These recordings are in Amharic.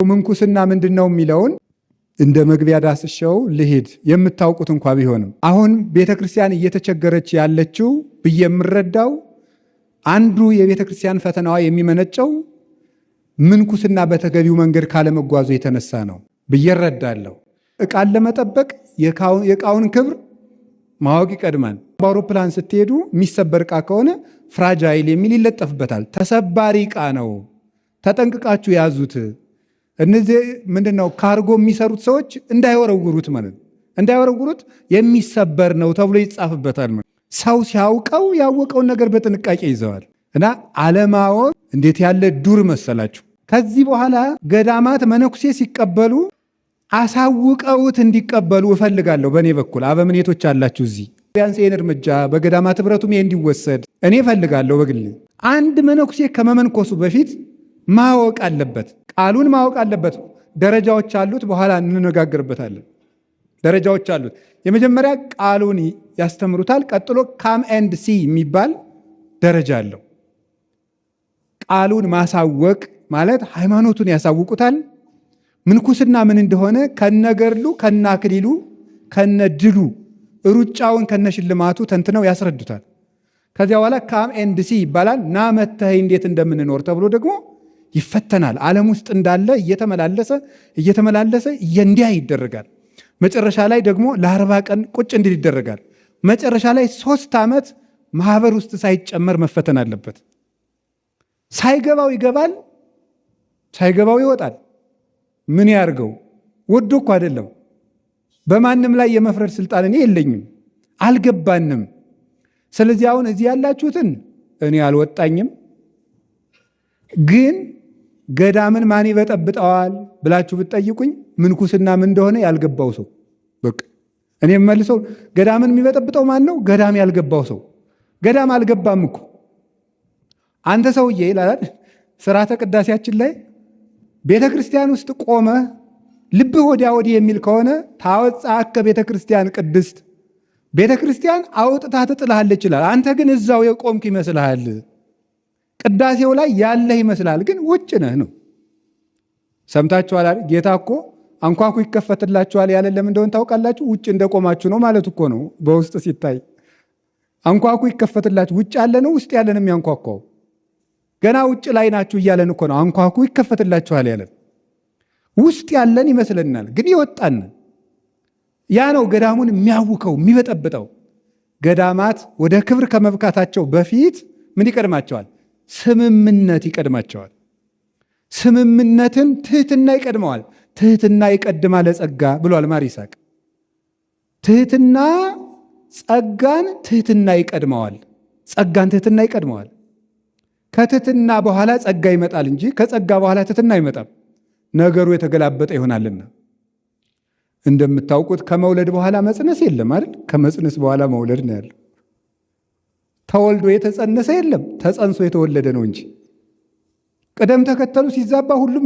ምንኩስና ምንድነው የሚለውን እንደ መግቢያ ዳስሸው ልሂድ የምታውቁት እንኳን ቢሆንም አሁን ቤተክርስቲያን እየተቸገረች ያለችው በየምረዳው አንዱ የቤተክርስቲያን ፈተናዋ የሚመነጨው ምንኩስና በተገቢው መንገድ ካለመጓዙ የተነሳ ነው በየረዳለው። ዕቃን ለመጠበቅ የዕቃውን ክብር ማወቅ ይቀድማል። በአውሮፕላን ስትሄዱ የሚሰበር ዕቃ ከሆነ ፍራጃይል የሚል ይለጠፍበታል። ተሰባሪ ዕቃ ነው፣ ተጠንቅቃችሁ ያዙት። እነዚህ ምንድነው ካርጎ የሚሰሩት ሰዎች እንዳይወረውሩት ማለት ነው። እንዳይወረውሩት የሚሰበር ነው ተብሎ ይጻፍበታል ማለት። ሰው ሲያውቀው ያወቀውን ነገር በጥንቃቄ ይዘዋል። እና አለማወቅ እንዴት ያለ ዱር መሰላችሁ። ከዚህ በኋላ ገዳማት መነኩሴ ሲቀበሉ አሳውቀውት እንዲቀበሉ እፈልጋለሁ። በእኔ በኩል አበምኔቶች አላችሁ እዚህ ቢያንስ ይህን እርምጃ በገዳማት ህብረቱም እንዲወሰድ እኔ እፈልጋለሁ። በግል አንድ መነኩሴ ከመመንኮሱ በፊት ማወቅ አለበት፣ ቃሉን ማወቅ አለበት። ደረጃዎች አሉት፣ በኋላ እንነጋገርበታለን። ደረጃዎች አሉት። የመጀመሪያ ቃሉን ያስተምሩታል። ቀጥሎ ካም ኤንድ ሲ የሚባል ደረጃ አለው። ቃሉን ማሳወቅ ማለት ሃይማኖቱን ያሳውቁታል። ምንኩስና ምን እንደሆነ ከነገድሉ ከነአክሊሉ ከነድሉ ሩጫውን ከነሽልማቱ ተንትነው ያስረዱታል። ከዚያ በኋላ ካም ኤንድ ሲ ይባላል። ና መተህ እንዴት እንደምንኖር ተብሎ ደግሞ ይፈተናል። ዓለም ውስጥ እንዳለ እየተመላለሰ እንዲያ ይደረጋል። መጨረሻ ላይ ደግሞ ለ40 ቀን ቁጭ እንዲል ይደረጋል። መጨረሻ ላይ 3 ዓመት ማህበር ውስጥ ሳይጨመር መፈተን አለበት። ሳይገባው ይገባል፣ ሳይገባው ይወጣል። ምን ያርገው? ወዶ እኮ አይደለም። በማንም ላይ የመፍረድ ስልጣን እኔ የለኝም፣ አልገባንም። ስለዚህ አሁን እዚህ ያላችሁትን እኔ አልወጣኝም፣ ግን ገዳምን ማን ይበጠብጠዋል ብላችሁ ብትጠይቁኝ ምንኩስና ምን እንደሆነ ያልገባው ሰው በቃ እኔ መልሰው ገዳምን የሚበጠብጠው ማን ነው? ገዳም ያልገባው ሰው። ገዳም አልገባም እኮ አንተ ሰውዬ ይላል ሥርዓተ ቅዳሴያችን ላይ ቤተ ክርስቲያን ውስጥ ቆመ ልብህ ወዲያ ወዲህ የሚል ከሆነ ታወጣከ ቤተ ክርስቲያን ቅድስት፣ ቤተ ክርስቲያን አውጥታ ትጥልሃለች ይላል። አንተ ግን እዛው የቆምክ ይመስልሃል። ቅዳሴው ላይ ያለህ ይመስላል፣ ግን ውጭ ነህ ነው። ሰምታችኋል አይደል? ጌታ እኮ አንኳኩ ይከፈትላችኋል ያለን ለምን እንደሆነ ታውቃላችሁ? ውጭ እንደቆማችሁ ነው ማለት እኮ ነው። በውስጥ ሲታይ አንኳኩ ይከፈትላችሁ፣ ውጭ ያለ ነው ውስጥ ያለን የሚያንኳኳው። ገና ውጭ ላይ ናችሁ እያለን እኮ ነው አንኳኩ ይከፈትላችኋል ያለን። ውስጥ ያለን ይመስለናል፣ ግን ይወጣን። ያ ነው ገዳሙን የሚያውከው የሚበጠብጠው። ገዳማት ወደ ክብር ከመብቃታቸው በፊት ምን ይቀድማቸዋል? ስምምነት ይቀድማቸዋል። ስምምነትን ትህትና ይቀድመዋል። ትህትና ይቀድማል ለጸጋ ብሏል ማር ይስሐቅ። ትህትና ጸጋን፣ ትህትና ይቀድመዋል። ጸጋን ትህትና ይቀድመዋል። ከትህትና በኋላ ጸጋ ይመጣል እንጂ ከጸጋ በኋላ ትህትና አይመጣም። ነገሩ የተገላበጠ ይሆናልና እንደምታውቁት ከመውለድ በኋላ መጽነስ የለም አይደል? ከመጽነስ በኋላ መውለድ ነው ያለው። ተወልዶ የተጸነሰ የለም፣ ተጸንሶ የተወለደ ነው እንጂ። ቅደም ተከተሉ ሲዛባ ሁሉም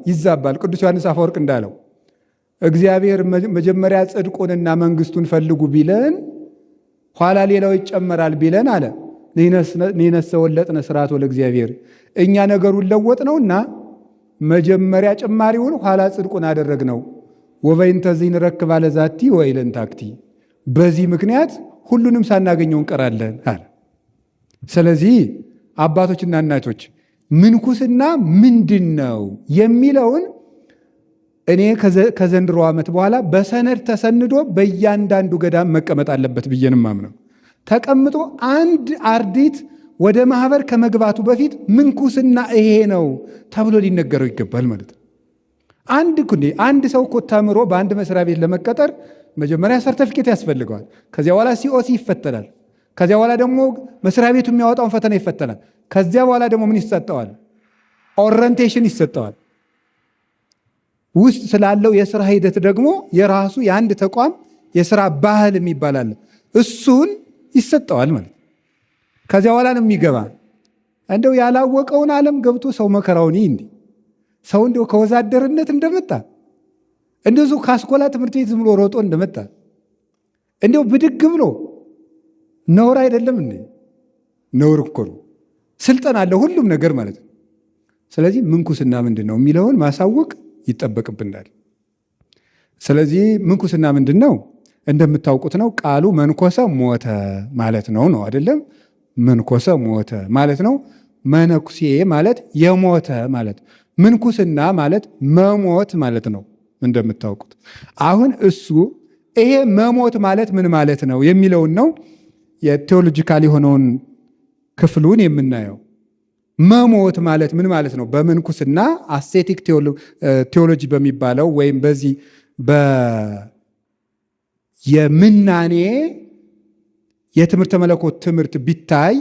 ይዛባል። ቅዱስ ዮሐንስ አፈወርቅ እንዳለው እግዚአብሔር መጀመሪያ ጽድቁንና መንግስቱን ፈልጉ ቢለን ኋላ ሌላው ይጨመራል ቢለን አለ ንሕነሰ ወለጥነ ሥርዓቶ ለእግዚአብሔር፣ እኛ ነገሩን ለወጥ ነውና መጀመሪያ ጭማሪውን ኋላ ጽድቁን አደረግነው። ወበይንተ ንረክብ አለ ዛቲ ወይለን ታክቲ፣ በዚህ ምክንያት ሁሉንም ሳናገኘው እንቀራለን አለ። ስለዚህ አባቶችና እናቶች ምንኩስና ምንድን ነው የሚለውን እኔ ከዘንድሮ ዓመት በኋላ በሰነድ ተሰንዶ በእያንዳንዱ ገዳም መቀመጥ አለበት ብዬንም አምነው ተቀምጦ አንድ አርዲት ወደ ማህበር ከመግባቱ በፊት ምንኩስና ይሄ ነው ተብሎ ሊነገረው ይገባል ማለት ነው። አንድ ሰው እኮ ተምሮ በአንድ መስሪያ ቤት ለመቀጠር መጀመሪያ ሰርተፊኬት ያስፈልገዋል። ከዚያ በኋላ ሲኦሲ ይፈተናል። ከዚያ በኋላ ደግሞ መስሪያ ቤቱ የሚያወጣውን ፈተና ይፈተናል። ከዚያ በኋላ ደግሞ ምን ይሰጠዋል? ኦሪየንቴሽን ይሰጠዋል። ውስጥ ስላለው የሥራ ሂደት ደግሞ የራሱ የአንድ ተቋም የሥራ ባህል የሚባል አለ። እሱን ይሰጠዋል ማለት። ከዚያ በኋላ ነው የሚገባ። እንደው ያላወቀውን ዓለም ገብቶ ሰው መከራውን እንዲ ሰው እንደው ከወዛደርነት እንደመጣ እንደው ከአስኮላ ትምህርት ቤት ዝም ብሎ ሮጦ እንደመጣ እንደው ብድግ ብሎ ነውር አይደለም እንዴ? ነውር እኮ ነው። ስልጠና አለ ሁሉም ነገር ማለት ነው። ስለዚህ ምንኩስና ምንድን ነው የሚለውን ማሳወቅ ይጠበቅብናል። ስለዚህ ምንኩስና ምንድን ነው? እንደምታውቁት ነው። ቃሉ መንኮሰ ሞተ ማለት ነው አይደለም? መንኮሰ ሞተ ማለት ነው። መነኩሴ ማለት የሞተ ማለት፣ ምንኩስና ማለት መሞት ማለት ነው እንደምታውቁት። አሁን እሱ ይሄ መሞት ማለት ምን ማለት ነው የሚለውን ነው የቴዎሎጂካል የሆነውን ክፍሉን የምናየው። መሞት ማለት ምን ማለት ነው? በምንኩስና አሴቲክ ቴዎሎጂ በሚባለው ወይም በዚህ የምናኔ የትምህርተ መለኮት ትምህርት ቢታይ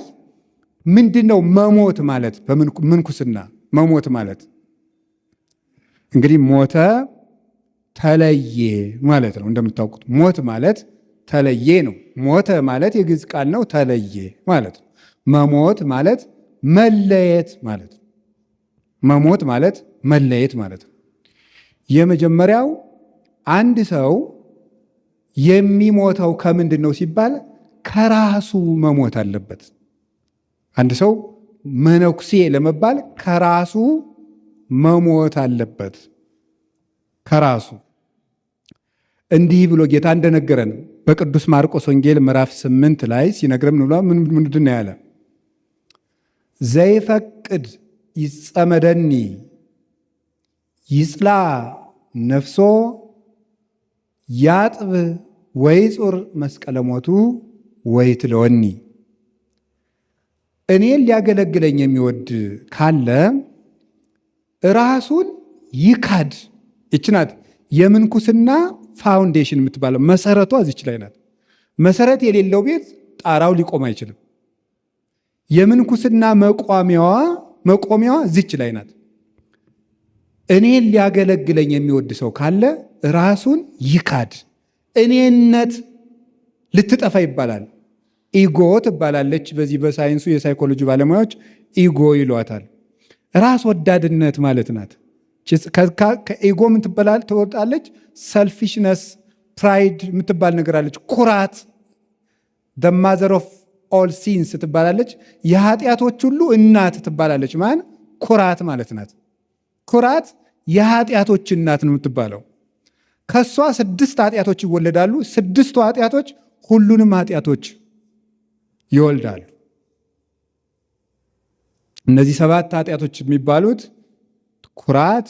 ምንድን ነው መሞት ማለት? በምንኩስና መሞት ማለት እንግዲህ ሞተ ተለየ ማለት ነው። እንደምታውቁት ሞት ማለት ተለየ ነው። ሞተ ማለት የግዕዝ ቃል ነው። ተለየ ማለት ነው። መሞት ማለት መለየት ማለት ነው። መሞት ማለት መለየት ማለት ነው። የመጀመሪያው አንድ ሰው የሚሞተው ከምንድን ነው ሲባል ከራሱ መሞት አለበት። አንድ ሰው መነኩሴ ለመባል ከራሱ መሞት አለበት። ከራሱ እንዲህ ብሎ ጌታ እንደነገረን በቅዱስ ማርቆስ ወንጌል ምዕራፍ 8 ላይ ሲነግረን ምንድን ነው ያለ? ዘይፈቅድ ይጸመደኒ ይጽላ ነፍሶ ያጥብ ወይጹር መስቀለ ሞቱ ወይትለወኒ። እኔን ሊያገለግለኝ የሚወድ ካለ ራሱን ይካድ። ይችናት የምንኩስና ፋውንዴሽን የምትባለው መሰረቷ እዚች ላይ ናት። መሰረት የሌለው ቤት ጣራው ሊቆም አይችልም። የምንኩስና መቆሚያዋ እዚች ላይ ናት። እኔን ሊያገለግለኝ የሚወድ ሰው ካለ ራሱን ይካድ። እኔነት ልትጠፋ ይባላል። ኢጎ ትባላለች። በዚህ በሳይንሱ የሳይኮሎጂ ባለሙያዎች ኢጎ ይሏታል። ራስ ወዳድነት ማለት ናት። ከኢጎ ምን ትወጣለች? ሰልፊሽነስ፣ ፕራይድ የምትባል ነገር አለች። ኩራት the mother of all sins ትባላለች። የኃጢአቶች ሁሉ እናት ትባላለች። ማን? ኩራት ማለት ናት። ኩራት የኃጢአቶች እናት ነው የምትባለው። ከሷ 6 ኃጢአቶች ይወለዳሉ። 6ቱ ኃጢአቶች ሁሉንም ኃጢአቶች ይወልዳሉ። እነዚህ 7 ኃጢአቶች የሚባሉት ኩራት፣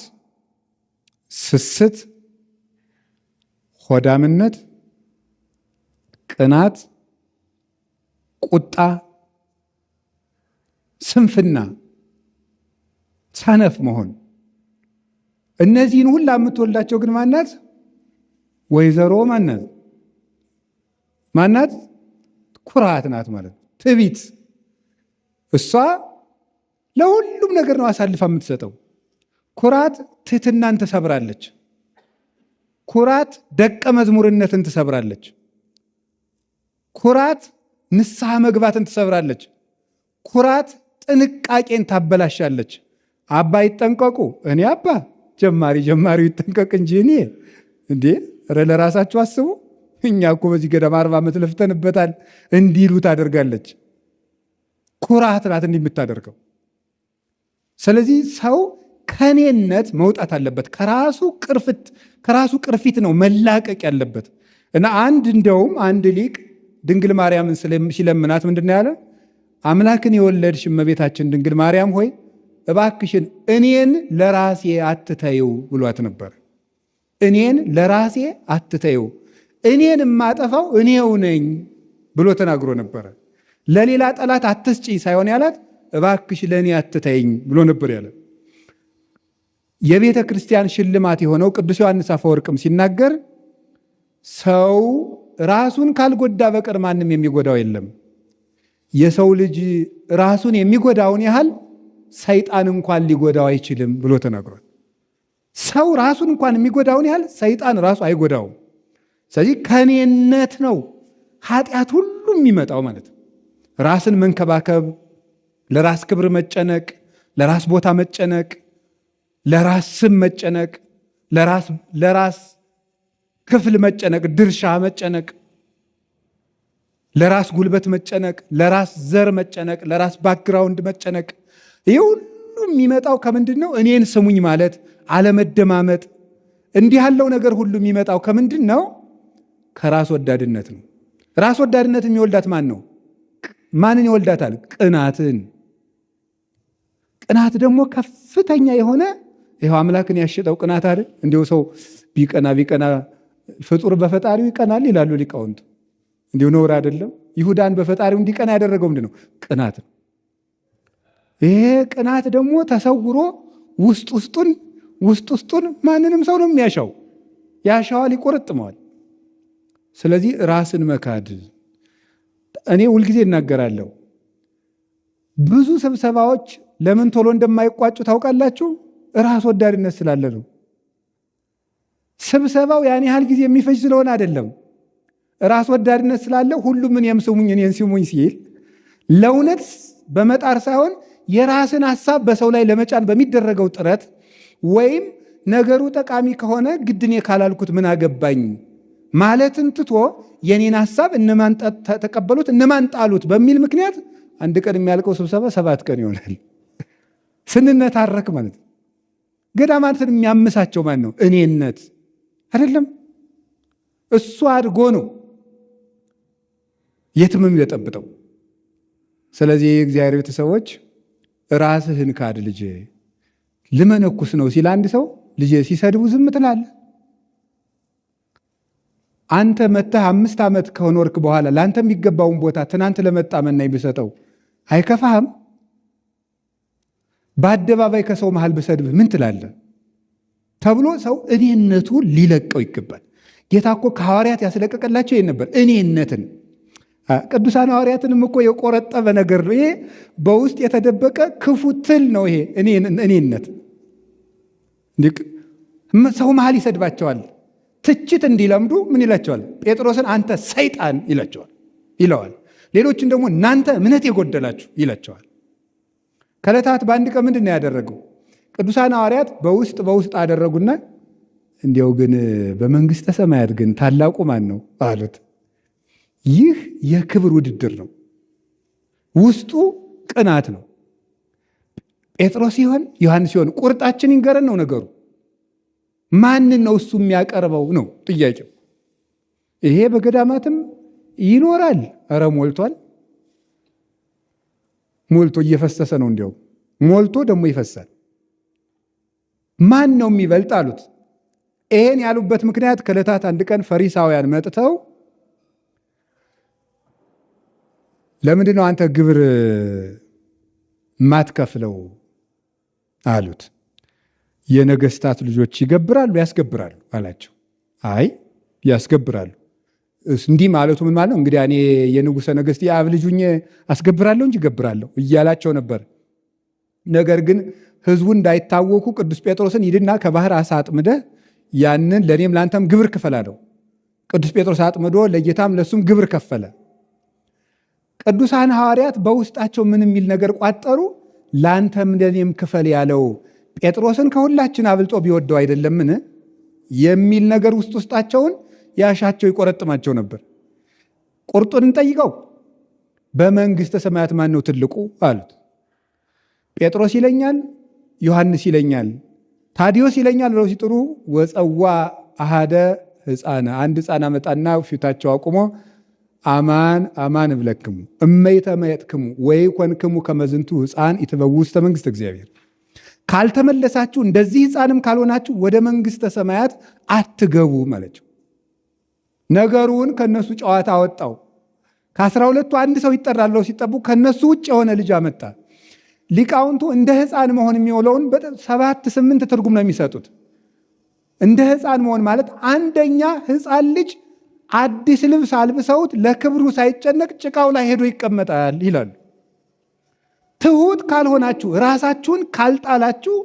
ስስት፣ ሆዳምነት፣ ቅናት፣ ቁጣ፣ ስንፍና፣ ሰነፍ መሆን። እነዚህን ሁላ የምትወልዳቸው ግን ማናት? ወይዘሮ ማናት? ኩራት ናት ማለት ነው። ትዕቢት። እሷ ለሁሉም ነገር ነው አሳልፋ የምትሰጠው። ኩራት ትህትናን ትሰብራለች። ኩራት ደቀ መዝሙርነትን ትሰብራለች። ኩራት ንስሐ መግባትን ትሰብራለች። ኩራት ጥንቃቄን ታበላሻለች። አባ ይጠንቀቁ። እኔ አባ ጀማሪው ይጠንቀቅ እንጂ እኔ እንዴ! ኧረ ለራሳችሁ አስቡ። እኛ እኮ በዚህ ገዳም 40 ዓመት ለፍተንበታል እንዲሉ ታደርጋለች። ኩራት ናት እንዲህ የምታደርገው። ስለዚህ ሰው ከኔነት መውጣት አለበት። ከራሱ ቅርፊት ነው መላቀቅ ያለበት። እና እንደውም አንድ ሊቅ ድንግል ማርያምን ሲለምናት ምንድን ያለ? አምላክን የወለድሽ እመቤታችን ድንግል ማርያም ሆይ እባክሽን እኔን ለራሴ አትተይው ብሏት ነበር። እኔን ለራሴ አትተይው፣ እኔን የማጠፋው እኔው ነኝ ብሎ ተናግሮ ነበረ። ለሌላ ጠላት አትስጪ ሳይሆን ያላት እባክሽ ለእኔ አትተይኝ ብሎ ነበር ያለ። የቤተ ክርስቲያን ሽልማት የሆነው ቅዱስ ዮሐንስ አፈወርቅም ሲናገር ሰው ራሱን ካልጎዳ በቀር ማንም የሚጎዳው የለም። የሰው ልጅ ራሱን የሚጎዳውን ያህል ሰይጣን እንኳን ሊጎዳው አይችልም ብሎ ተናግሯል። ሰው ራሱን እንኳን የሚጎዳውን ያህል ሰይጣን ራሱ አይጎዳውም። ስለዚህ ከኔነት ነው ኃጢአት ሁሉ የሚመጣው ማለት ነው። ራስን መንከባከብ፣ ለራስ ክብር መጨነቅ፣ ለራስ ቦታ መጨነቅ፣ ለራስ ስም መጨነቅ፣ ለራስ ክፍል መጨነቅ፣ ድርሻ መጨነቅ፣ ለራስ ጉልበት መጨነቅ፣ ለራስ ዘር መጨነቅ፣ ለራስ ባክግራውንድ መጨነቅ። ይህ ሁሉ የሚመጣው ከምንድን ነው? እኔን ስሙኝ ማለት፣ አለመደማመጥ፣ እንዲህ ያለው ነገር ሁሉ የሚመጣው ከምንድን ነው? ከራስ ወዳድነት ነው። ራስ ወዳድነት የሚወልዳት ማን ነው? ማንን ይወልዳታል? ቅናትን። ቅናት ደግሞ ከፍተኛ የሆነ ይኸው አምላክን ያሸጠው ቅናት አይደል? እንዲሁ ሰው ቢቀና ፍጡር በፈጣሪው ይቀናል ይላሉ ሊቃውንቱ። እንዲሁ ነውር አይደለም? ይሁዳን በፈጣሪው እንዲቀና ያደረገው ምንድን ነው? ቅናት ነው። ይሄ ቅናት ደግሞ ተሰውሮ ውስጥ ውስጡን ማንንም ሰው ነው የሚያሻው። ያሻዋል፣ ይቆረጥመዋል። ስለዚህ ራስን መካድ። እኔ ሁልጊዜ እናገራለሁ፣ ብዙ ስብሰባዎች ለምን ቶሎ እንደማይቋጩ ታውቃላችሁ? ራስ ወዳድነት ስላለ ነው። ስብሰባው ያን ያህል ጊዜ የሚፈጅ ስለሆነ አይደለም። ራስ ወዳድነት ስላለ ሁሉም እኔን ስሙኝ ሲል ለእውነት በመጣር ሳይሆን የራስን ሐሳብ በሰው ላይ ለመጫን በሚደረገው ጥረት ወይም ነገሩ ጠቃሚ ከሆነ ግድኔ ካላልኩት ምን አገባኝ ማለትን ትቶ የኔን ሐሳብ እነማን ተቀበሉት እነማን ጣሉት በሚል ምክንያት አንድ ቀን የሚያልቀው ስብሰባ 7 ቀን ይሆናል። ስንነታረክ ማለት ነው። ገዳማትን የሚያምሳቸው ማን ነው? እኔነት አይደለም። እሱ አድጎ ነው የትም የሚጠብጠው። ስለዚህ የእግዚአብሔር ቤተሰቦች ራስህን ካድ ልጄ። ልመነኩስ ነው ሲል አንድ ሰው ልጄ ሲሰድቡ ዝም ትላለህ? አንተ መተህ 5 ዓመት ከኖርክ በኋላ ለአንተ የሚገባውን ቦታ ትናንት ለመጣ መናኝ ብሰጠው አይከፋህም? በአደባባይ ከሰው መሃል ብሰድብህ ምን ትላለህ ተብሎ ሰው እኔነቱ ሊለቀው ይገባል። ጌታ እኮ ከሐዋርያት ያስለቀቀላቸው ይሄን ነበር፣ እኔነትን። ቅዱሳን ሐዋርያትንም እኮ የቆረጠበ ነገር ነው። ይሄ በውስጥ የተደበቀ ክፉ ትል ነው። ይሄ እኔነት ሰው መሃል ይሰድባቸዋል። ትችት እንዲለምዱ ምን ይላቸዋል? ጴጥሮስን አንተ ሰይጣን ይለዋል። ሌሎችን ደግሞ እናንተ እምነት የጎደላችሁ ይላቸዋል። ከዕለታት በአንድ ቀን ምንድን ነው ያደረገው? ቅዱሳን ሐዋርያት በውስጥ አደረጉና እንዲያው ግን በመንግሥተ ሰማያት ግን ታላቁ ማን ነው አሉት። ይህ የክብር ውድድር ነው። ውስጡ ቅናት ነው። ጴጥሮስ ሲሆን ዮሐንስ ሲሆን ቁርጣችን ይንገረን ነው ነገሩ። ማንን ነው እሱ የሚያቀርበው ነው ጥያቄው። ይሄ በገዳማትም ይኖራል። ኧረ ሞልቶ እየፈሰሰ ነው። እንዲያው ሞልቶ ደግሞ ይፈሳል። ማን ነው የሚበልጥ አሉት። ይሄን ያሉበት ምክንያት ከዕለታት አንድ ቀን ፈሪሳውያን መጥተው ለምንድን ነው አንተ ግብር ማትከፍለው አሉት። የነገስታት ልጆች ይገብራሉ ያስገብራሉ አላቸው። አይ ያስገብራሉ። እንዲህ ማለቱ ምን ማለት ነው? እንግዲህ እኔ የንጉሠ ነገሥት የአብ ልጁኝ አስገብራለሁ እንጂ ገብራለሁ እያላቸው ነበር። ነገር ግን ህዝቡ እንዳይታወኩ ቅዱስ ጴጥሮስን ሂድና ከባህር አሳ አጥምደህ ያንን ለእኔም ለአንተም ግብር ክፈል አለው። ቅዱስ ጴጥሮስ አጥምዶ ለጌታም ለሱም ግብር ከፈለ። ቅዱሳን ሐዋርያት በውስጣቸው ምን የሚል ነገር ቋጠሩ? ለአንተም ለእኔም ክፈል ያለው ጴጥሮስን ከሁላችን አብልጦ ቢወደው አይደለምን የሚል ነገር ውስጣቸውን ያሻቸው ይቆረጥማቸው ነበር። ቁርጡን እንጠይቀው፣ በመንግሥተ ሰማያት ማን ነው ትልቁ አሉት። ጴጥሮስ ይለኛል፣ ዮሐንስ ይለኛል፣ ታዲዮስ ይለኛል ብለው ሲጥሩ ወፀዋ አሃደ ሕፃነ አንድ ሕፃን አመጣና ፊታቸው አቁሞ አማን አማን እብለክሙ እመይተመየጥክሙ ወይ ኮንክሙ ከመዝንቱ ሕፃን ይትበው ውስተ መንግሥተ እግዚአብሔር፣ ካልተመለሳችሁ እንደዚህ ሕፃንም ካልሆናችሁ ወደ መንግሥተ ሰማያት አትገቡ ማለቸው። ነገሩን ከነሱ ጨዋታ አወጣው። ከ12ቱ አንድ ሰው ይጠራል ብለው ሲጠቡ ከነሱ ውጭ የሆነ ልጅ አመጣ። ሊቃውንቱ እንደ ሕፃን መሆን የሚውለውን 7-8 ትርጉም ነው የሚሰጡት። እንደ ሕፃን መሆን ማለት አንደኛ ሕፃን ልጅ አዲስ ልብስ አልብሰውት ለክብሩ ሳይጨነቅ ጭቃው ላይ ሄዶ ይቀመጣል ይላሉ። ትሁት ካልሆናችሁ ራሳችሁን ካልጣላችሁ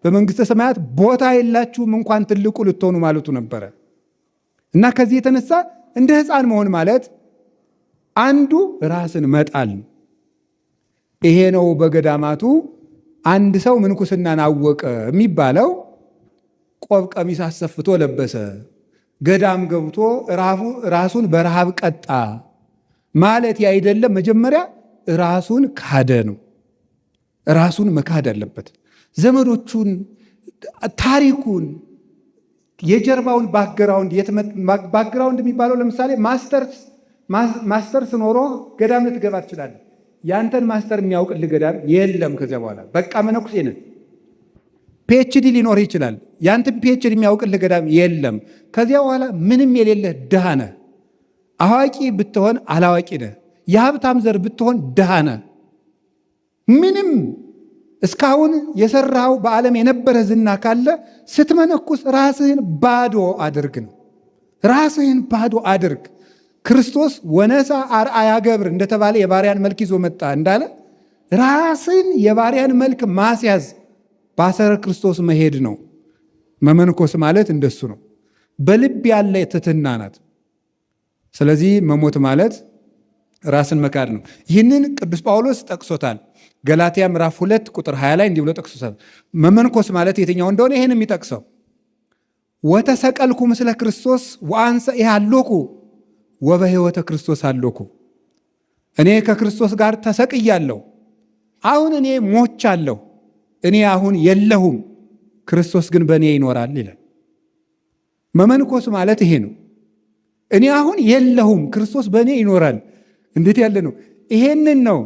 በመንግሥተ ሰማያት ቦታ የላችሁም እንኳን ትልቁ ልትሆኑ ማለቱ ነበረ። እና ከዚህ የተነሳ እንደ ሕፃን መሆን ማለት አንዱ ራስን መጣል ነው። ይሄ ነው በገዳማቱ አንድ ሰው ምንኩስናን አወቀ የሚባለው ቆብ ቀሚስ አሰፍቶ ለበሰ፣ ገዳም ገብቶ ራሱን በረሃብ ቀጣ ማለት አይደለም። መጀመሪያ ራሱን ካደ ነው። ራሱን መካድ አለበት። ዘመዶቹን ታሪኩን የጀርባውን ባክግራውንድ የሚባለው ለምሳሌ ማስተርስ ኖሮ ገዳም ልትገባ ትችላለህ። ያንተን ማስተር የሚያውቅልህ ገዳም የለም። ከዚያ በኋላ በቃ መነኩሴ ነህ። ፒኤችዲ ሊኖር ይችላል። ያንተን ፒኤችዲ የሚያውቅልህ ገዳም የለም። ከዚያ በኋላ ምንም የሌለህ ድሃ ነህ። አዋቂ ብትሆን አላዋቂ ነህ። የሀብታም ዘር ብትሆን ድሃ ነህ። ምንም እስካሁን የሰራው በዓለም የነበረ ዝና ካለ ስትመነኩስ ራስህን ባዶ አድርግ ነው። ራስህን ባዶ አድርግ። ክርስቶስ ወነሳ አርአያ ገብር እንደተባለ የባሪያን መልክ ይዞ መጣ እንዳለ ራስን የባሪያን መልክ ማስያዝ ባሰረ ክርስቶስ መሄድ ነው። መመንኮስ ማለት እንደሱ ነው። በልብ ያለ ትሕትና ናት። ስለዚህ መሞት ማለት ራስን መካድ ነው። ይህንን ቅዱስ ጳውሎስ ጠቅሶታል። ገላትያ ምዕራፍ 2 ቁጥር 20 ላይ እንዲህ ብሎ ጠቅሶታል። መመንኮስ ማለት የትኛው እንደሆነ ይህን የሚጠቅሰው ወተሰቀልኩ ምስለ ክርስቶስ ወአንሰ ኢሃሎኩ ወበሕይወተ ክርስቶስ አሎኩ። እኔ ከክርስቶስ ጋር ተሰቅያለሁ፣ አሁን እኔ ሞቻለሁ። እኔ አሁን የለሁም፣ ክርስቶስ ግን በእኔ ይኖራል ይላል። መመንኮስ ማለት ይሄ ነው። እኔ አሁን የለሁም፣ ክርስቶስ በእኔ ይኖራል። እንዴት ያለ ነው! ይሄንን ነው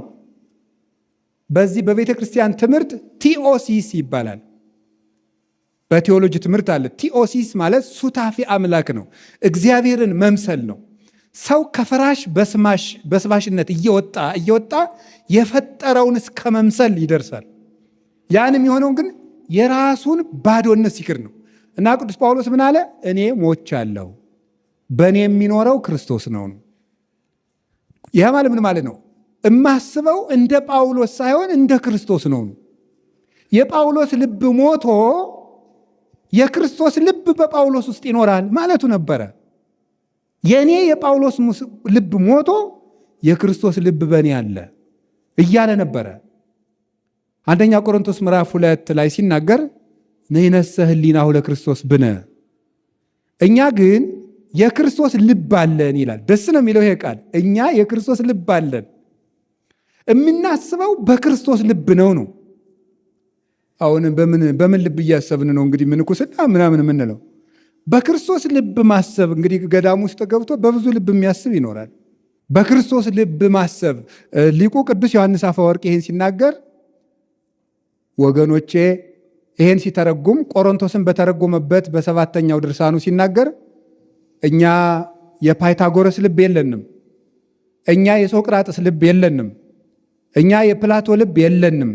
በዚህ በቤተ ክርስቲያን ትምህርት ቲኦሲስ ይባላል። በቴዎሎጂ ትምህርት አለ። ቲኦሲስ ማለት ሱታፊ አምላክ ነው። እግዚአብሔርን መምሰል ነው። ሰው ከፈራሽ በስባሽነት እየወጣ የፈጠረውን እስከ መምሰል ይደርሳል። ያንም የሆነው ግን የራሱን ባዶነት ሲክር ነው። እና ቅዱስ ጳውሎስ ምን አለ? እኔ ሞቻለሁ፣ በእኔ የሚኖረው ክርስቶስ ነው። ይህ ማለት ምን ማለት ነው? እማስበው እንደ ጳውሎስ ሳይሆን እንደ ክርስቶስ ነው። የጳውሎስ ልብ ሞቶ የክርስቶስ ልብ በጳውሎስ ውስጥ ይኖራል ማለቱ ነበረ። የእኔ የጳውሎስ ልብ ሞቶ የክርስቶስ ልብ በእኔ አለ እያለ ነበረ። አንደኛ ቆሮንቶስ ምዕራፍ 2 ላይ ሲናገር ነይነሰ ህሊናሁ ለክርስቶስ ብነ፣ እኛ ግን የክርስቶስ ልብ አለን ይላል። ደስ ነው የሚለው ይሄ ቃል። እኛ የክርስቶስ ልብ አለን። የምናስበው በክርስቶስ ልብ ነው። አሁን በምን ልብ እያሰብን ነው እንግዲህ ምንኩስና ምናምን የምንለው? በክርስቶስ ልብ ማሰብ እንግዲህ ገዳም ውስጥ ገብቶ በብዙ ልብ የሚያስብ ይኖራል። በክርስቶስ ልብ ማሰብ ሊቁ ቅዱስ ዮሐንስ አፈወርቅ ይህን ሲናገር ወገኖቼ፣ ይህን ሲተረጉም ቆሮንቶስን በተረጎመበት በሰባተኛው ድርሳኑ ሲናገር እኛ የፓይታጎረስ ልብ የለንም፣ እኛ የሶቅራጥስ ልብ የለንም፣ እኛ የፕላቶ ልብ የለንም፣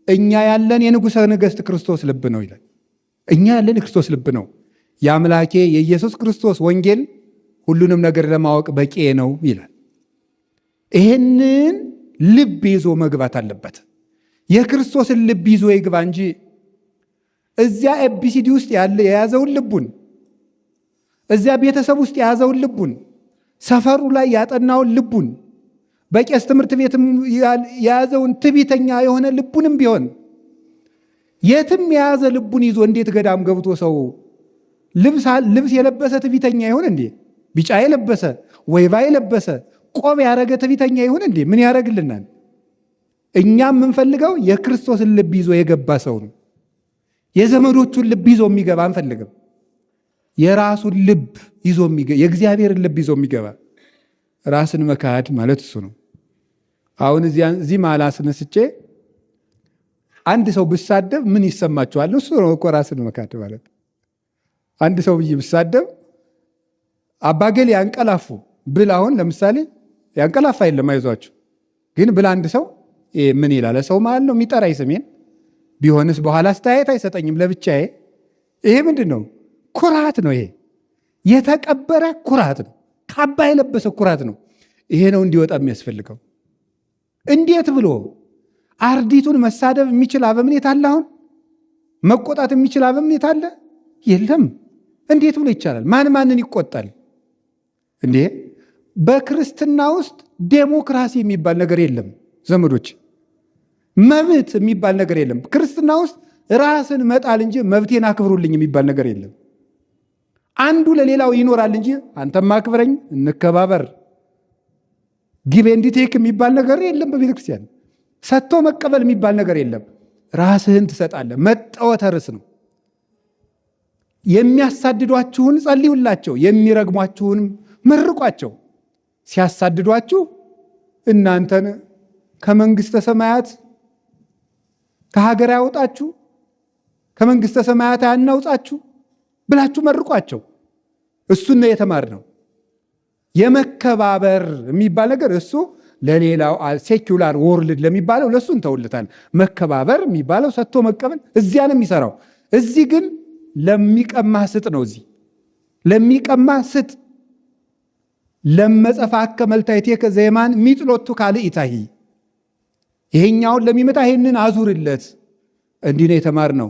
እኛ ያለን የንጉሠ ነገሥት ክርስቶስ ልብ ነው ይላል። እኛ ያለን የክርስቶስ ልብ ነው። የአምላኬ የኢየሱስ ክርስቶስ ወንጌል ሁሉንም ነገር ለማወቅ በቂ ነው ይላል። ይህንን ልብ ይዞ መግባት አለበት። የክርስቶስን ልብ ይዞ ይግባ እንጂ እዚያ ኤቢሲዲ ውስጥ የያዘውን ልቡን፣ እዚያ ቤተሰብ ውስጥ የያዘውን ልቡን፣ ሰፈሩ ላይ ያጠናውን ልቡን፣ በቄስ ትምህርት ቤትም የያዘውን ትዕቢተኛ የሆነ ልቡንም ቢሆን የትም የያዘ ልቡን ይዞ እንዴት ገዳም ገብቶ ሰው ልብስ የለበሰ ትዕቢተኛ ይሆን እንዴ? ቢጫ የለበሰ ወይባ የለበሰ ቆብ ያረገ ትዕቢተኛ ይሆን እንዴ? ምን ያረግልናል? እኛም የምንፈልገው የክርስቶስን ልብ ይዞ የገባ ሰው ነው። የዘመዶቹን ልብ ይዞ የሚገባ አንፈልግም። የራሱን ልብ ይዞ የሚገባ፣ የእግዚአብሔርን ልብ ይዞ የሚገባ። ራስን መካድ ማለት እሱ ነው። አሁን እዚህ ማላ ስነስቼ አንድ ሰው ብሳደብ ምን ይሰማችኋል? እሱ ነው እኮ ራስን መካድ ማለት። አንድ ሰው ብዬ ብሳደብ አባገል ያንቀላፉ ብል፣ አሁን ለምሳሌ ያንቀላፋ የለም አይዟችሁ፣ ግን ብል አንድ ሰው ምን ይላል? ሰው ማለት ነው የሚጠራኝ ስሜን ቢሆንስ በኋላ አስተያየት አይሰጠኝም ለብቻዬ። ይሄ ምንድን ነው? ኩራት ነው። ይሄ የተቀበረ ኩራት ነው። ካባ የለበሰ ኩራት ነው። ይሄ ነው እንዲወጣ የሚያስፈልገው። እንዴት ብሎ አርዲቱን መሳደብ የሚችል አበምኔት አለ? አሁን መቆጣት የሚችል አበምኔት አለ? የለም። እንዴት ብሎ ይቻላል? ማንን ይቆጣል እንዴ? በክርስትና ውስጥ ዴሞክራሲ የሚባል ነገር የለም ዘመዶች። መብት የሚባል ነገር የለም ክርስትና ውስጥ። ራስን መጣል እንጂ መብቴን አክብሩልኝ የሚባል ነገር የለም። አንዱ ለሌላው ይኖራል እንጂ አንተም አክብረኝ፣ እንከባበር፣ ጊቭ ኤንድ ቴክ የሚባል ነገር የለም በቤተ ክርስቲያን። ሰጥቶ መቀበል የሚባል ነገር የለም። ራስህን ትሰጣለህ። መጠወተ ርስ ነው። የሚያሳድዷችሁን ጸልዩላቸው፣ የሚረግሟችሁን መርቋቸው። ሲያሳድዷችሁ እናንተን ከመንግሥተ ሰማያት ከሀገር ያወጣችሁ ከመንግሥተ ሰማያት ያናውጣችሁ ብላችሁ መርቋቸው። እሱን ነው የተማርነው። የመከባበር የሚባል ነገር እሱ ለሌላው ሴኩላር ወርልድ ለሚባለው ለሱ እንተውልታል። መከባበር የሚባለው ሰጥቶ መቀበል እዚያ ነው የሚሰራው። እዚህ ግን ለሚቀማህ ስጥ ነው። እዚህ ለሚቀማህ ስጥ። ለመጸፋከ መልታይቴከ ዘየማን ሚጥሎቱ ካልኢታሂ፣ ይሄኛውን ለሚመጣ ይሄንን አዙርለት። እንዲህ ነው የተማርነው።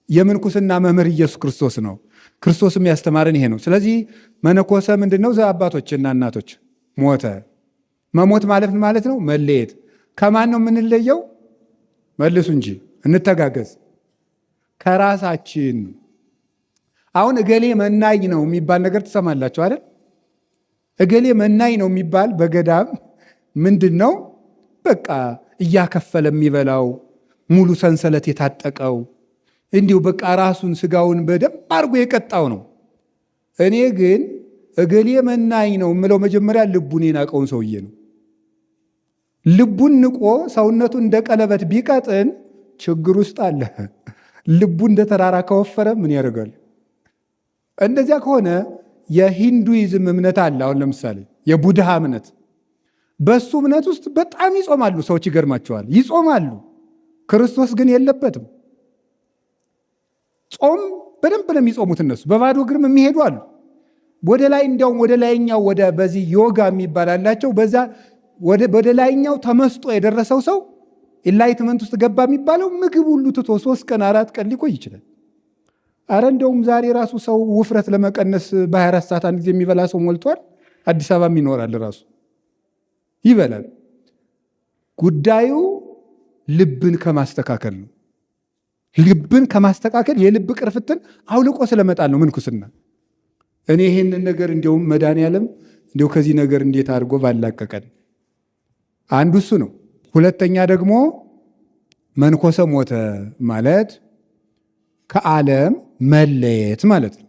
የምንኩስና መምህር ኢየሱስ ክርስቶስ ነው። ክርስቶስም ያስተማረን ይሄ ነው። ስለዚህ መነኮሰ ምንድነው? አባቶችና እናቶች ሞተ። መሞት ማለት ነው መለየት። ከማን ነው የምንለየው? መልሱ እንጂ እንተጋገዝ። ከራሳችን። አሁን እገሌ መናኝ ነው የሚባል ነገር ትሰማላችሁ አይደል? እገሌ መናኝ ነው የሚባል በገዳም ምንድን ነው? በቃ እያከፈለ የሚበላው ሙሉ ሰንሰለት የታጠቀው እንዲሁ በቃ ራሱን ስጋውን በደንብ አድርጎ የቀጣው ነው። እኔ ግን እገሌ መናኝ ነው የምለው መጀመሪያ ልቡን የናቀውን ሰውዬ ነው። ልቡን ንቆ ሰውነቱ እንደ ቀለበት ቢቀጥን ችግር ውስጥ አለ። ልቡ እንደ ተራራ ከወፈረ ምን ያደርጋል? እንደዚያ ከሆነ የሂንዱይዝም እምነት አለ። አሁን ለምሳሌ የቡድሃ እምነት፣ በሱ እምነት ውስጥ በጣም ይጾማሉ ሰዎች፣ ይገርማቸዋል። ይጾማሉ። ክርስቶስ ግን የለበትም። ጾም በደንብ ነው የሚጾሙት እነሱ። በባዶ እግርም የሚሄዱ አሉ። ወደ ላይ እንዲያውም ወደ ላይኛው ወደ በዚህ ዮጋ የሚባል አላቸው። በዛ ወደ ላይኛው ተመስጦ የደረሰው ሰው ኢንላይትመንት ውስጥ ገባ የሚባለው ምግብ ሁሉ ትቶ 3 ቀን 4 ቀን ሊቆይ ይችላል። አረ እንደውም ዛሬ ራሱ ሰው ውፍረት ለመቀነስ በ24 ሰዓት አንድ ጊዜ የሚበላ ሰው ሞልቷል። አዲስ አበባም ይኖራል፣ ራሱ ይበላል። ጉዳዩ ልብን ከማስተካከል ነው። ልብን ከማስተካከል የልብ ቅርፍትን አውልቆ ስለመጣል ነው ምንኩስና። እኔ ይህንን ነገር እንዲያውም መድኃኔዓለም እንዲያው ከዚህ ነገር እንዴት አድርጎ ባላቀቀን። አንዱ እሱ ነው። ሁለተኛ ደግሞ መንኮሰ ሞተ ማለት ከዓለም መለየት ማለት ነው።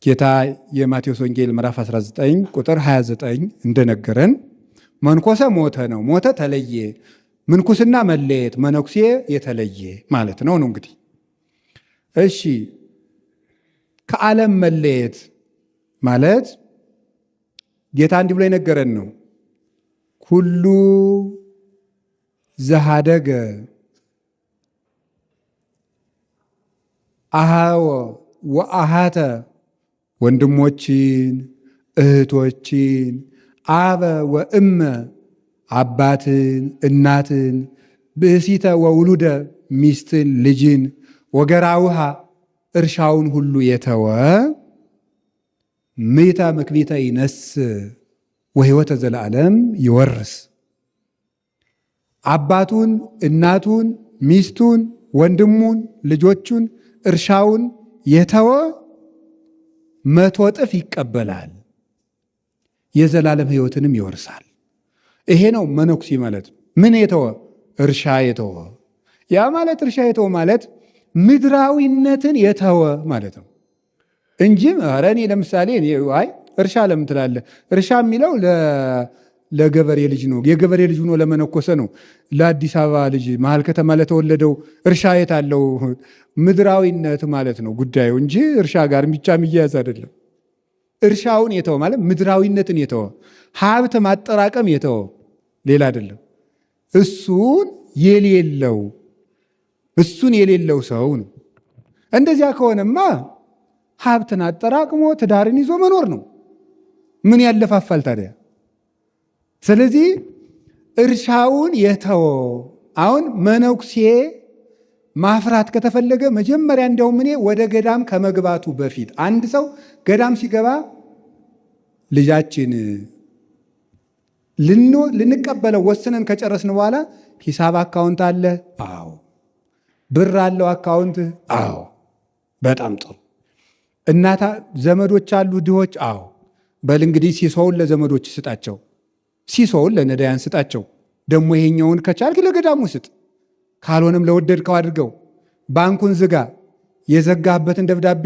ጌታ የማቴዎስ ወንጌል ምዕራፍ 19 ቁጥር 29 እንደነገረን መንኮሰ ሞተ ነው። ሞተ ተለየ። ምንኩስና መለየት፣ መነኩሴ የተለየ ማለት ነው። እንግዲህ እሺ፣ ከዓለም መለየት ማለት ጌታ እንዲህ ብሎ የነገረን ነው። ሁሉ ዘሃደገ አሃወ ወአሃተ፣ ወንድሞችን እህቶችን፣ አበ ወእመ፣ አባትን እናትን፣ ብእሲተ ወውሉደ፣ ሚስትን ልጅን፣ ወገራውሃ፣ እርሻውን ሁሉ የተወ ምእተ ምክቢተ ይነስ ወሕይወተ ዘለዓለም ይወርስ። አባቱን እናቱን ሚስቱን ወንድሙን ልጆቹን እርሻውን የተወ 100 እጥፍ ይቀበላል፣ የዘላለም ሕይወትንም ይወርሳል። ይሄ ነው መነኩሴ ማለት። ምን የተወ? እርሻ የተወ። ያ ማለት እርሻ የተወ ማለት ምድራዊነትን የተወ ማለት ነው እንጂ ኧረ እኔ ለምሳሌ አይ እርሻ ለምን ትላለህ? እርሻ የሚለው ለገበሬ ልጅ ነው። የገበሬ ልጅ ሆኖ ለመነኮሰ ነው። ለአዲስ አበባ ልጅ መሀል ከተማ ለተወለደው እርሻ የት አለው? ምድራዊነት ማለት ነው ጉዳዩ እንጂ እርሻ ጋር ብቻ የሚያያዝ አይደለም። እርሻውን የተወ ማለት ምድራዊነትን የተወ፣ ሀብት ማጠራቀም የተወ፣ ሌላ አይደለም። እሱን የሌለው ሰው ነው። እንደዚያ ከሆነማ ሀብትን አጠራቅሞ ትዳርን ይዞ መኖር ነው። ምን ያለፋፋል ታዲያ? ስለዚህ እርሻውን የተወ። አሁን መነኩሴ ማፍራት ከተፈለገ መጀመሪያ እንዲያውም እኔ ወደ ገዳም ከመግባቱ በፊት አንድ ሰው ገዳም ሲገባ ልጃችን ልንቀበለው ወስነን ከጨረስን በኋላ ሂሳብ አካውንት አለ? አዎ። ብር አለው አካውንት? አዎ። በጣም ጥሩ። እናታ ዘመዶች አሉ ድሆች? አዎ። በል እንግዲህ ሲሶውን ለዘመዶች ስጣቸው፣ ሲሶውን ለነዳያን ስጣቸው። ደግሞ ይሄኛውን ከቻልክ ለገዳሙ ስጥ፣ ካልሆነም ለወደድከው አድርገው። ባንኩን ዝጋ፣ የዘጋህበትን ደብዳቤ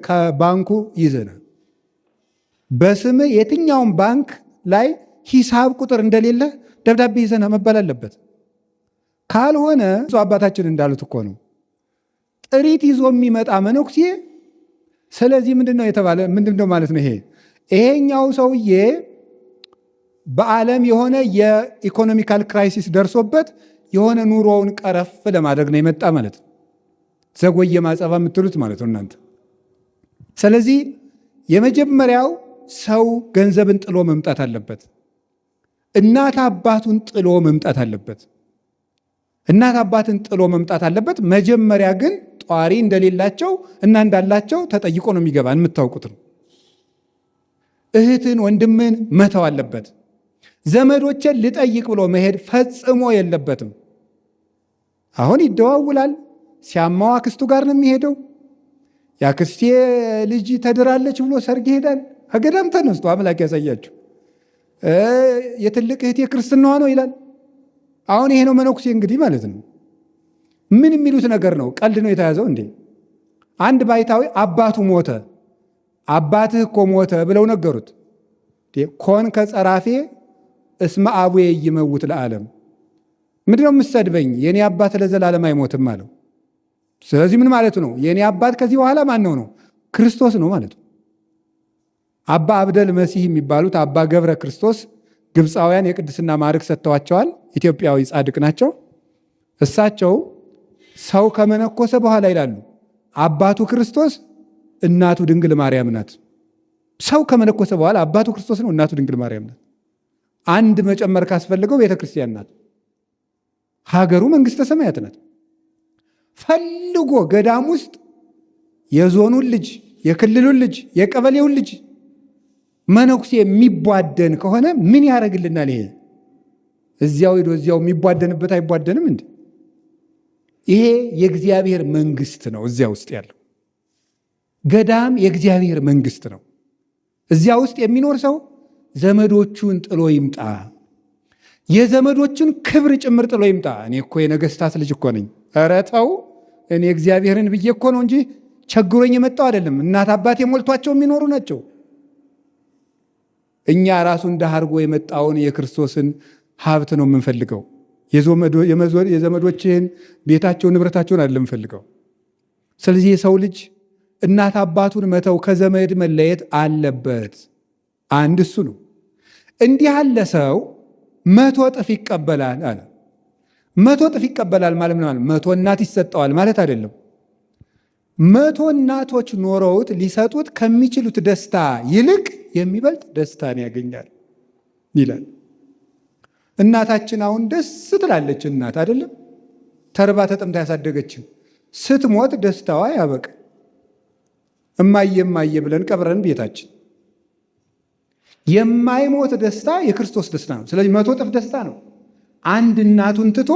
ከባንኩ ይዘና በስም የትኛውን ባንክ ላይ ሂሳብ ቁጥር እንደሌለ ደብዳቤ ይዘና መባል አለበት። ካልሆነ አባታችን እንዳሉት እኮ ነው ጥሪት ይዞ የሚመጣ መነኩሴ። ስለዚህ ምንድነው የተባለ? ምንድነው ማለት ነው? ይሄኛው ሰውዬ በዓለም የሆነ የኢኮኖሚካል ክራይሲስ ደርሶበት የሆነ ኑሮውን ቀረፍ ለማድረግ ነው የመጣ ማለት ነው። ዘጎየ ማጸፋ የምትሉት ማለት ነው እናንተ። ስለዚህ የመጀመሪያው ሰው ገንዘብን ጥሎ መምጣት አለበት። እናት አባቱን ጥሎ መምጣት አለበት። እናት አባትን ጥሎ መምጣት አለበት። መጀመሪያ ግን ጧሪ እንደሌላቸው እና እንዳላቸው ተጠይቆ ነው የሚገባ። የምታውቁት ነው። እህትን ወንድምን መተው አለበት። ዘመዶችን ልጠይቅ ብሎ መሄድ ፈጽሞ የለበትም። አሁን ይደዋውላል። ሲያማው አክስቱ ጋር ነው የሚሄደው። የአክስቴ ልጅ ተድራለች ብሎ ሰርግ ይሄዳል። ከገዳም ተነስቶ አምላክ ያሳያችሁ የትልቅ እህቴ ክርስትናዋ ነው ይላል። አሁን ይሄ ነው መነኩሴ እንግዲህ ማለት ነው። ምን የሚሉት ነገር ነው? ቀልድ ነው የተያዘው እንዴ? አንድ ባይታዊ አባቱ ሞተ፣ አባትህ እኮ ሞተ ብለው ነገሩት። ኮን ከጸራፌ እስመ አቡዬ ይመውት ለዓለም። ምንድነው የምትሰድበኝ? የኔ አባት ለዘላለም አይሞትም አለው። ስለዚህ ምን ማለቱ ነው? የኔ አባት ከዚህ በኋላ ማን ነው? ክርስቶስ ነው ማለት ነው። አባ አብደል መሲህ የሚባሉት አባ ገብረ ክርስቶስ ግብፃውያን የቅድስና ማዕረግ ሰጥተዋቸዋል። ኢትዮጵያዊ ጻድቅ ናቸው። እሳቸው ሰው ከመነኮሰ በኋላ ይላሉ አባቱ ክርስቶስ እናቱ ድንግል ማርያም ናት። ሰው ከመነኮሰ በኋላ አባቱ ክርስቶስ ነው፣ እናቱ ድንግል ማርያም ናት። አንድ መጨመር ካስፈልገው ቤተክርስቲያን ናት። ሀገሩ መንግስተ ሰማያት ናት። ፈልጎ ገዳም ውስጥ የዞኑን ልጅ፣ የክልሉን ልጅ፣ የቀበሌውን ልጅ መነኩሴ የሚቧደን ከሆነ ምን ያደርግልናል? ይሄ እዚያው ሄዶ እዚያው የሚቧደንበት አይቧደንም እንዴ? ይሄ የእግዚአብሔር መንግስት ነው። እዚያ ውስጥ ያለው ገዳም የእግዚአብሔር መንግስት ነው። እዚያ ውስጥ የሚኖር ሰው ዘመዶቹን ጥሎ ይምጣ፣ የዘመዶቹን ክብር ጭምር ጥሎ ይምጣ። እኔ እኮ የነገስታት ልጅ እኮ ነኝ። ኧረ ተው፣ እኔ እግዚአብሔርን ብዬ እኮ ነው እንጂ ቸግሮኝ የመጣው አይደለም። እናት አባቴ ሞልቷቸው የሚኖሩ ናቸው። እኛ ራሱ እንደ አድርጎ የመጣውን የክርስቶስን ሀብት ነው የምንፈልገው። የዘመዶችን ቤታቸውን ንብረታቸውን አይደለም የምንፈልገው። ስለዚህ የሰው ልጅ እናት አባቱን መተው ከዘመድ መለየት አለበት። አንድ እሱ ነው። እንዲህ ያለ ሰው 100 እጥፍ ይቀበላል አለ። 100 እጥፍ ይቀበላል ማለት ነው። 100 እናት ይሰጠዋል ማለት አይደለም። 100 እናቶች ኖረውት ሊሰጡት ከሚችሉት ደስታ ይልቅ የሚበልጥ ደስታን ያገኛል ይላል። እናታችን አሁን ደስ ትላለች። እናት አይደለም ተርባ ተጠምታ ያሳደገችን ስትሞት ደስታዋ ያበቃ። እማዬ እማዬ ብለን ቀብረን ቤታችን። የማይሞት ደስታ የክርስቶስ ደስታ ነው። ስለዚህ 100 እጥፍ ደስታ ነው። አንድ እናቱን ትቶ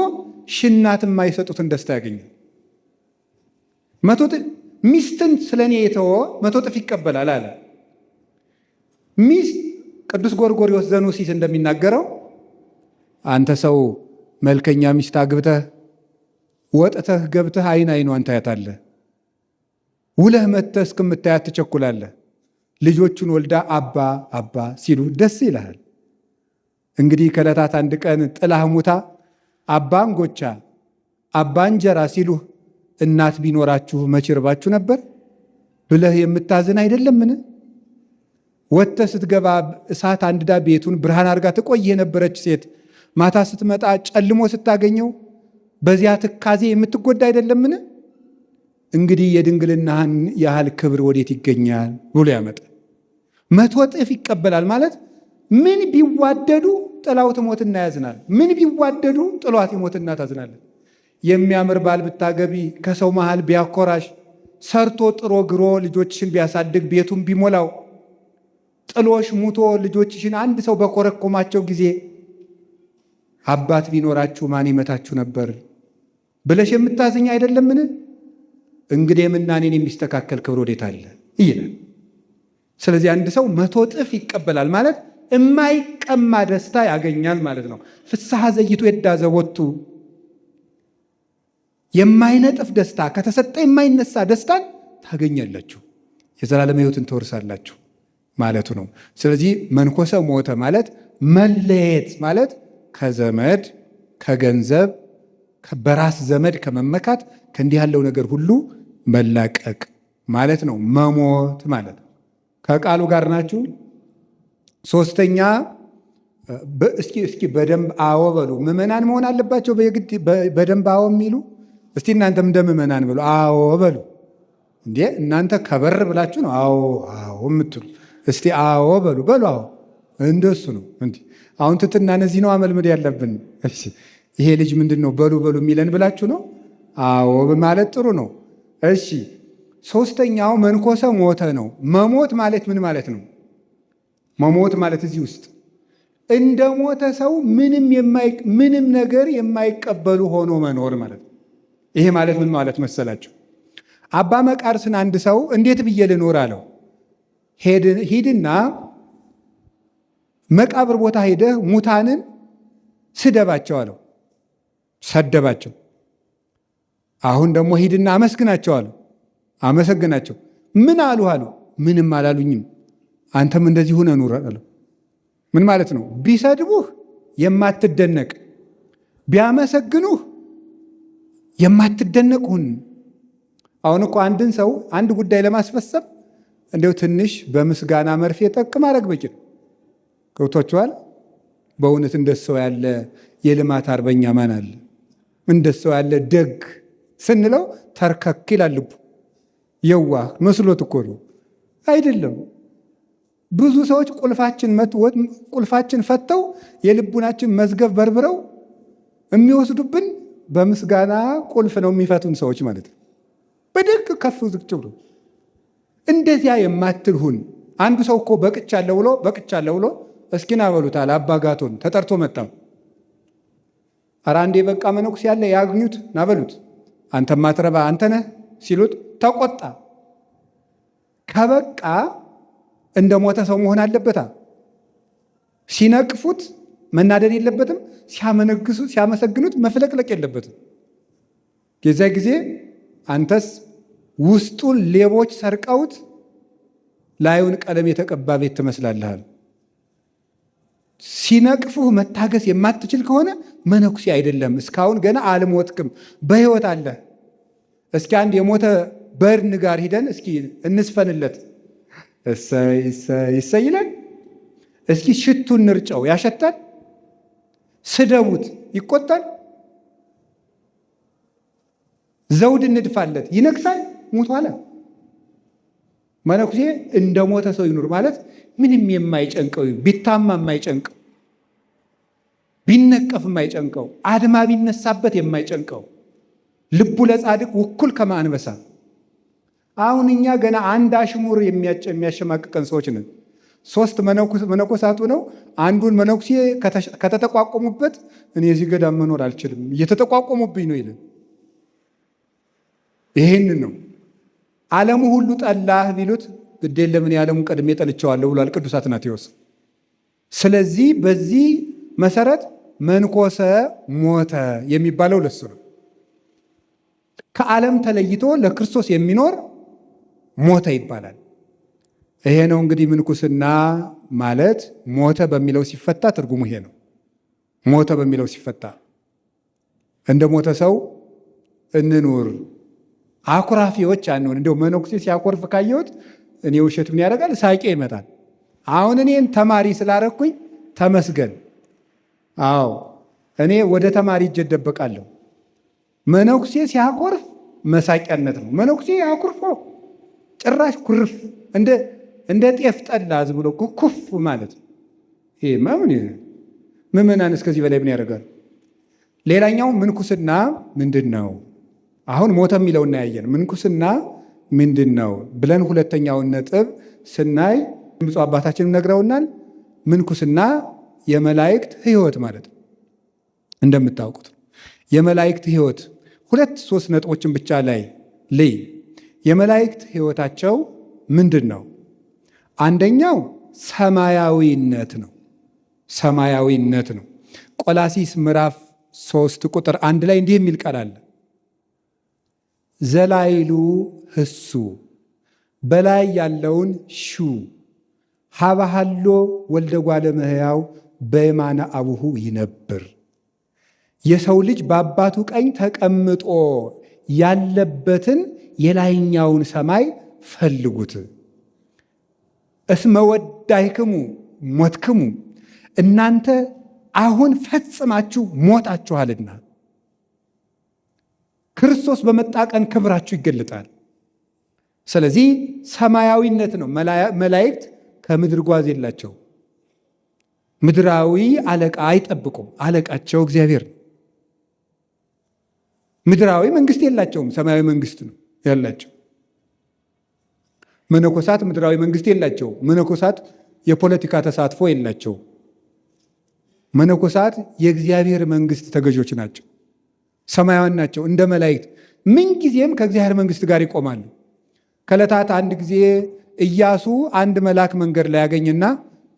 ሽናት የማይሰጡትን ደስታ ያገኛል። 100 እጥፍ ሚስትን ስለኔ የተወ 100 እጥፍ ይቀበላል አለ። ሚስት ቅዱስ ጎርጎርዮስ ዘኑሲስ እንደሚናገረው አንተ ሰው መልከኛ ሚስት አግብተህ ወጥተህ ገብተህ አይን አይኗን ታያታለህ። ውለህ መጥተህ እስክምታያት ትቸኩላለህ። ልጆቹን ወልዳ አባ አባ ሲሉ ደስ ይልሃል። እንግዲህ ከዕለታት አንድ ቀን ጥላህ ሙታ አባ እንጎቻ አባ እንጀራ ሲሉህ እናት ቢኖራችሁ መች ይርባችሁ ነበር ብለህ የምታዝን አይደለምን? ወጥተህ ስትገባ እሳት አንድዳ ቤቱን ብርሃን አድርጋ ትቆይ የነበረች ሴት ማታ ስትመጣ ጨልሞ ስታገኘው በዚያ ትካዜ የምትጎዳ አይደለምን? እንግዲህ የድንግልናህን ያህል ክብር ወዴት ይገኛል ብሎ ያመጣል። 100 እጥፍ ይቀበላል ማለት ምን ቢዋደዱ ጥላው ትሞትና ያዝናል። ምን ቢዋደዱ ጥሏት ይሞትና ታዝናለን። የሚያምር ባል ብታገቢ ከሰው መሃል ቢያኮራሽ ሰርቶ ጥሮ ግሮ ልጆችሽን ቢያሳድግ ቤቱን ቢሞላው ጥሎሽ ሙቶ ልጆችሽን አንድ ሰው በኮረኮማቸው ጊዜ አባት ቢኖራችሁ ማን ይመታችሁ ነበር ብለሽ የምታዝኝ አይደለምን? እንግዲህ ምናኔን የሚስተካከል ክብር ወዴት አለ ይላል። ስለዚህ አንድ ሰው 100 እጥፍ ይቀበላል ማለት የማይቀማ ደስታ ያገኛል ማለት ነው። ፍስሐ ዘይቱ የዳዘወቱ የማይነጥፍ ደስታ ከተሰጠ የማይነሳ ደስታን ታገኛላችሁ፣ የዘላለም ሕይወትን ትወርሳላችሁ ማለቱ ነው። ስለዚህ መንኮሰ ሞተ ማለት መለየት ማለት ከዘመድ ከገንዘብ በራስ ዘመድ ከመመካት ከእንዲህ ያለው ነገር ሁሉ መላቀቅ ማለት ነው። መሞት ማለት ነው። ከቃሉ ጋር ናችሁ። ሶስተኛ እስኪ በደንብ አዎ በሉ። ምዕመናን መሆን አለባቸው በየግድ በደንብ አዎ የሚሉ እስቲ እናንተም እንደ ምዕመናን በሉ። አዎ በሉ። እንዴ እናንተ ከበር ብላችሁ ነው አዎ አዎ የምትሉ። እስቲ አዎ በሉ በሉ። አዎ እንደሱ ነው። እንዴ አሁን ትትና እነዚህ ነው አመልመድ ያለብን። ይሄ ልጅ ምንድን ነው በሉ በሉ የሚለን ብላችሁ ነው። አዎ ማለት ጥሩ ነው። እሺ ሶስተኛው መንኮሰ ሞተ ነው። መሞት ማለት ምን ማለት ነው? መሞት ማለት እዚህ ውስጥ እንደ ሞተ ሰው ምንም ነገር የማይቀበሉ ሆኖ መኖር ማለት ነው። ይሄ ማለት ምን ማለት መሰላችሁ? አባ መቃርስን አንድ ሰው እንዴት ብዬ ልኖር አለው። ሂድና መቃብር ቦታ ሄደህ ሙታንን ስደባቸው አለው። ሰደባቸው። አሁን ደግሞ ሂድና አመስግናቸው አለው። አመሰግናቸው። ምን አሉ አለው። ምንም አላሉኝም። አንተም እንደዚህ ሁነህ ኑር አለው። ምን ማለት ነው? ቢሰድቡህ የማትደነቅ ቢያመሰግኑህ የማትደነቅ ሁን። አሁን እኮ አንድን ሰው አንድ ጉዳይ ለማስፈሰም እንደው ትንሽ በምስጋና መርፌ ጠቅ ማድረግ በቂ ነው። ገብቷችኋል? በእውነት እንደሰው ያለ የልማት አርበኛ ማን አለ? እንደሰው ያለ ደግ ስንለው ተርከክ ይላል ልቡ። የዋህ መስሎት እኮ ነው አይደለም። ብዙ ሰዎች ቁልፋችን ፈተው የልቡናችን መዝገብ በርብረው የሚወስዱብን በምስጋና ቁልፍ ነው የሚፈቱን ሰዎች ማለት ነው። በደግ ከፍ ዝቅ ብሎ እንደዚያ የማትልሁን። አንዱ ሰው እኮ በቅቻለሁ ብሎ እስኪና በሉታል። አባጋቶን ተጠርቶ መጣም። ኧረ አንዴ በቃ መነኩስ ያለ ያግኙት ናበሉት። አንተ ማትረባ አንተ ነህ ሲሉት ተቆጣ። ከበቃ እንደ ሞተ ሰው መሆን አለበታ። ሲነቅፉት መናደድ የለበትም። ሲያመሰግኑት መፍለቅለቅ የለበትም። የዚያ ጊዜ አንተስ ውስጡን ሌቦች ሰርቀውት ላዩን ቀለም የተቀባ ቤት ትመስላለህ። ሲነቅፉህ መታገስ የማትችል ከሆነ መነኩሴ አይደለም። እስካሁን ገና አልሞትክም፣ በሕይወት አለ። እስኪ አንድ የሞተ በድን ጋር ሂደን እስኪ እንስፈንለት። እሰይ ይላል። እስኪ ሽቱ እንርጨው፣ ያሸታል። ስደቡት፣ ይቆጣል። ዘውድ እንድፋለት፣ ይነግሳል። ሙቷል። መነኩሴ እንደ ሞተ ሰው ይኑር ማለት ምንም የማይጨንቀው፣ ቢታማ የማይጨንቀው፣ ቢነቀፍ የማይጨንቀው፣ አድማ ቢነሳበት የማይጨንቀው፣ ልቡ ለጻድቅ ውኩል ከማንበሳ። አሁን እኛ ገና አንድ አሽሙር የሚያሸማቅቀን ሰዎች ነን። 3 መነኮሳቱ ነው። አንዱን መነኩሴ ከተጠቋቆሙበት እኔ እዚህ ገዳም መኖር አልችልም እየተጠቋቆሙብኝ ነው ይላል። ይሄንን ነው ዓለሙ ሁሉ ጠላህ ቢሉት ግድ የለም የዓለሙን ቀድሜ ጠልቼዋለሁ ብሏል ቅዱስ አትናቴዎስ። ስለዚህ በዚህ መሰረት መንኮሰ ሞተ የሚባለው ለሱ ነው። ከዓለም ተለይቶ ለክርስቶስ የሚኖር ሞተ ይባላል። ይሄ ነው እንግዲህ ምንኩስና ማለት። ሞተ በሚለው ሲፈታ ትርጉሙ ይሄ ነው። ሞተ በሚለው ሲፈታ እንደ ሞተ ሰው እንኑር፣ አኩራፊዎች አንሆን። እንደው መነኩሴ ሲያኮርፍ ካየሁት እኔ ውሸት ምን ያደርጋል ሳቄ ይመጣል። አሁን እኔን ተማሪ ስላረኩኝ ተመስገን። አዎ እኔ ወደ ተማሪ እጄ እደበቃለሁ። መነኩሴ ሲያኮርፍ መሳቂያነት ነው። መነኩሴ አኩርፎ ጭራሽ ኩርፍ እንደ ጤፍ ጠላ ዝም ብሎ ኩፍ ማለት ይሄ ምዕመናን እስከዚህ በላይ ምን ያደርጋል? ሌላኛው ምንኩስና ምንድን ነው? አሁን ሞተ የሚለው እናያየን። ምንኩስና ምንድን ነው ብለን ሁለተኛውን ነጥብ ስናይ ብፁዕ አባታችንም ነግረውናል። ምንኩስና የመላእክት ሕይወት ማለት ነው። እንደምታውቁት የመላእክት ሕይወት 2-3 ነጥቦችን ብቻ ላይ ልይ። የመላእክት ሕይወታቸው ምንድን ነው? አንደኛው ሰማያዊነት ነው። ሰማያዊነት ነው። ቆላሲስ ምዕራፍ 3 ቁጥር 1 ላይ እንዲህ የሚል ቃል አለ። ዘላይሉ ህሱ በላይ ያለውን ሹ ሀባሃሎ ወልደ እጓለ እመሕያው በየማነ አቡሁ ይነብር። የሰው ልጅ በአባቱ ቀኝ ተቀምጦ ያለበትን የላይኛውን ሰማይ ፈልጉት። እስመ ወዳይክሙ ሞትክሙ እናንተ አሁን ፈጽማችሁ ሞታችኋልና ክርስቶስ በመጣ ቀን ክብራችሁ ይገለጣል። ስለዚህ ሰማያዊነት ነው። መላእክት ከምድር ጓዝ የላቸው። ምድራዊ አለቃ አይጠብቁም። አለቃቸው እግዚአብሔር ነው። ምድራዊ መንግስት የላቸውም። ሰማያዊ መንግስት ነው ያላቸው። መነኮሳት ምድራዊ መንግስት የላቸው። መነኮሳት የፖለቲካ ተሳትፎ የላቸው። መነኮሳት የእግዚአብሔር መንግስት ተገዦች ናቸው። ሰማያውያን ናቸው። እንደ መላእክት ምንጊዜም ከእግዚአብሔር መንግስት ጋር ይቆማሉ። ከዕለታት አንድ ጊዜ ኢያሱ አንድ መልአክ መንገድ ላይ ያገኝና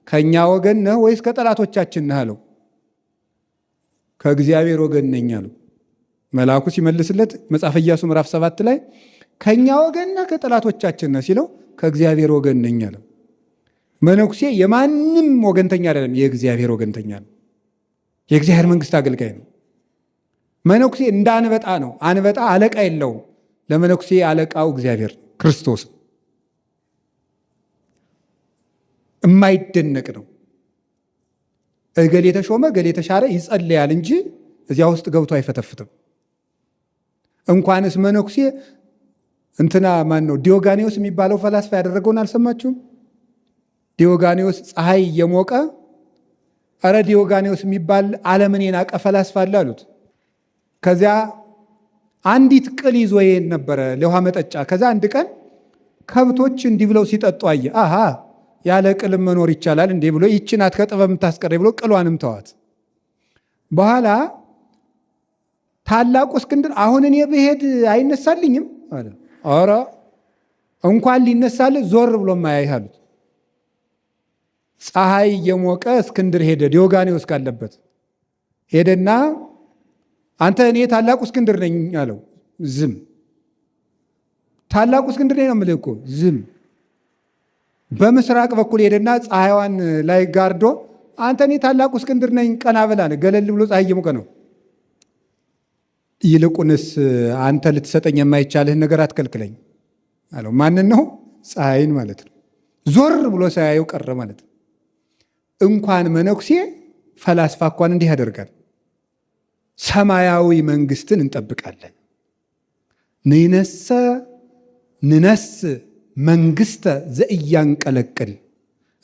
ከእኛ ወገን ነህ ወይስ ከጠላቶቻችን ነህ አለው። ከእግዚአብሔር ወገን ነኝ አለው። መልአኩ ሲመልስለት መጽሐፈ ኢያሱ ምዕራፍ 7 ላይ ከእኛ ወገን ነህ ከጠላቶቻችን ነህ ሲለው ከእግዚአብሔር ወገን ነኝ አለው። መነኩሴ የማንም ወገንተኛ አይደለም፣ የእግዚአብሔር ወገንተኛ ነው። የእግዚአብሔር መንግስት አገልጋይ ነው። መነኩሴ እንደ አንበጣ ነው። አንበጣ አለቃ የለውም። ለመነኩሴ አለቃው እግዚአብሔር ክርስቶስ የማይደነቅ ነው። እገሌ የተሾመ እገሌ የተሻረ ይጸልያል እንጂ እዚያ ውስጥ ገብቶ አይፈተፍትም። እንኳንስ መነኩሴ እንትና ማን ነው ዲዮጋኔዎስ የሚባለው ፈላስፋ ያደረገውን አልሰማችሁም? ዲዮጋኔዎስ ፀሐይ እየሞቀ አረ ዲዮጋኔዎስ የሚባል ዓለምን የናቀ ፈላስፋ አለ አሉት። ከዚያ አንዲት ቅል ይዞ ይሄድ ነበረ ለውሃ መጠጫ። ከዛ አንድ ቀን ከብቶች እንዲህ ብለው ሲጠጡ አየ። አሃ ያለ ቅልም መኖር ይቻላል እንዴ ብሎ ይህች ናት ከጥበብ የምታስቀረ ብሎ ቅሏንም ተዋት። በኋላ ታላቁ እስክንድር አሁን እኔ ብሄድ አይነሳልኝም አለ። ኧረ እንኳን ሊነሳል ዞር ብሎ ማያይ አሉት። ፀሐይ እየሞቀ እስክንድር ሄደ። ዲዮጋኔዎስ ካለበት ሄደና አንተ እኔ ታላቁ እስክንድር ነኝ አለው። ዝም ታላቁ እስክንድር ነኝ ነው የምልህ እኮ ዝም። በምስራቅ በኩል ሄደና ፀሐይዋን ላይ ጋርዶ አንተ እኔ ታላቁ እስክንድር ነኝ ቀና በል አለ። ገለል ብሎ ፀሐይ እየሞቀ ነው። ይልቁንስ አንተ ልትሰጠኝ የማይቻልህን ነገር አትከልክለኝ አለው። ማንን ነው? ፀሐይን ማለት ነው። ዞር ብሎ ሳያየው ቀረ ማለት ነው። እንኳን መነኩሴ ፈላስፋ እንኳን እንዲህ ያደርጋል። ሰማያዊ መንግስትን እንጠብቃለን። ንነስ መንግስተ ዘእያንቀለቅል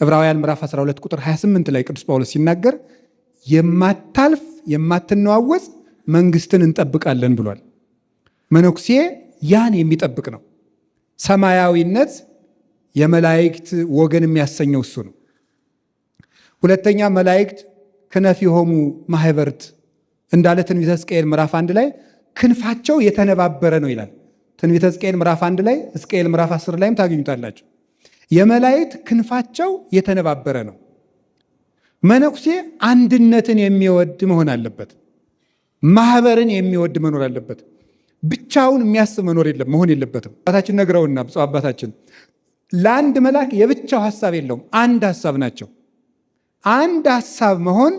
ዕብራውያን ምዕራፍ 12 ቁጥር 28 ላይ ቅዱስ ጳውሎስ ሲናገር የማታልፍ የማትነዋወጽ መንግስትን እንጠብቃለን ብሏል። መነኩሴ ያን የሚጠብቅ ነው። ሰማያዊነት የመላእክት ወገን የሚያሰኘው እሱ ነው። ሁለተኛ መላእክት ክነፊሆሙ ማህበርት እንዳለ ትንቢተ ሕዝቅኤል ምዕራፍ 1 ላይ ክንፋቸው የተነባበረ ነው ይላል። ትንቢተ ሕዝቅኤል ምዕራፍ 1 ላይ ሕዝቅኤል ምዕራፍ 10 ላይም ታገኙታላችሁ። የመላእክት ክንፋቸው የተነባበረ ነው። መነኩሴ አንድነትን የሚወድ መሆን አለበት። ማህበርን የሚወድ መኖር አለበት። ብቻውን የሚያስብ መሆን የለበትም። አባታችን ነግረውና ብፁዕ አባታችን ለአንድ መልአክ የብቻው ሐሳብ የለውም። አንድ ሐሳብ ናቸው። አንድ ሐሳብ መሆን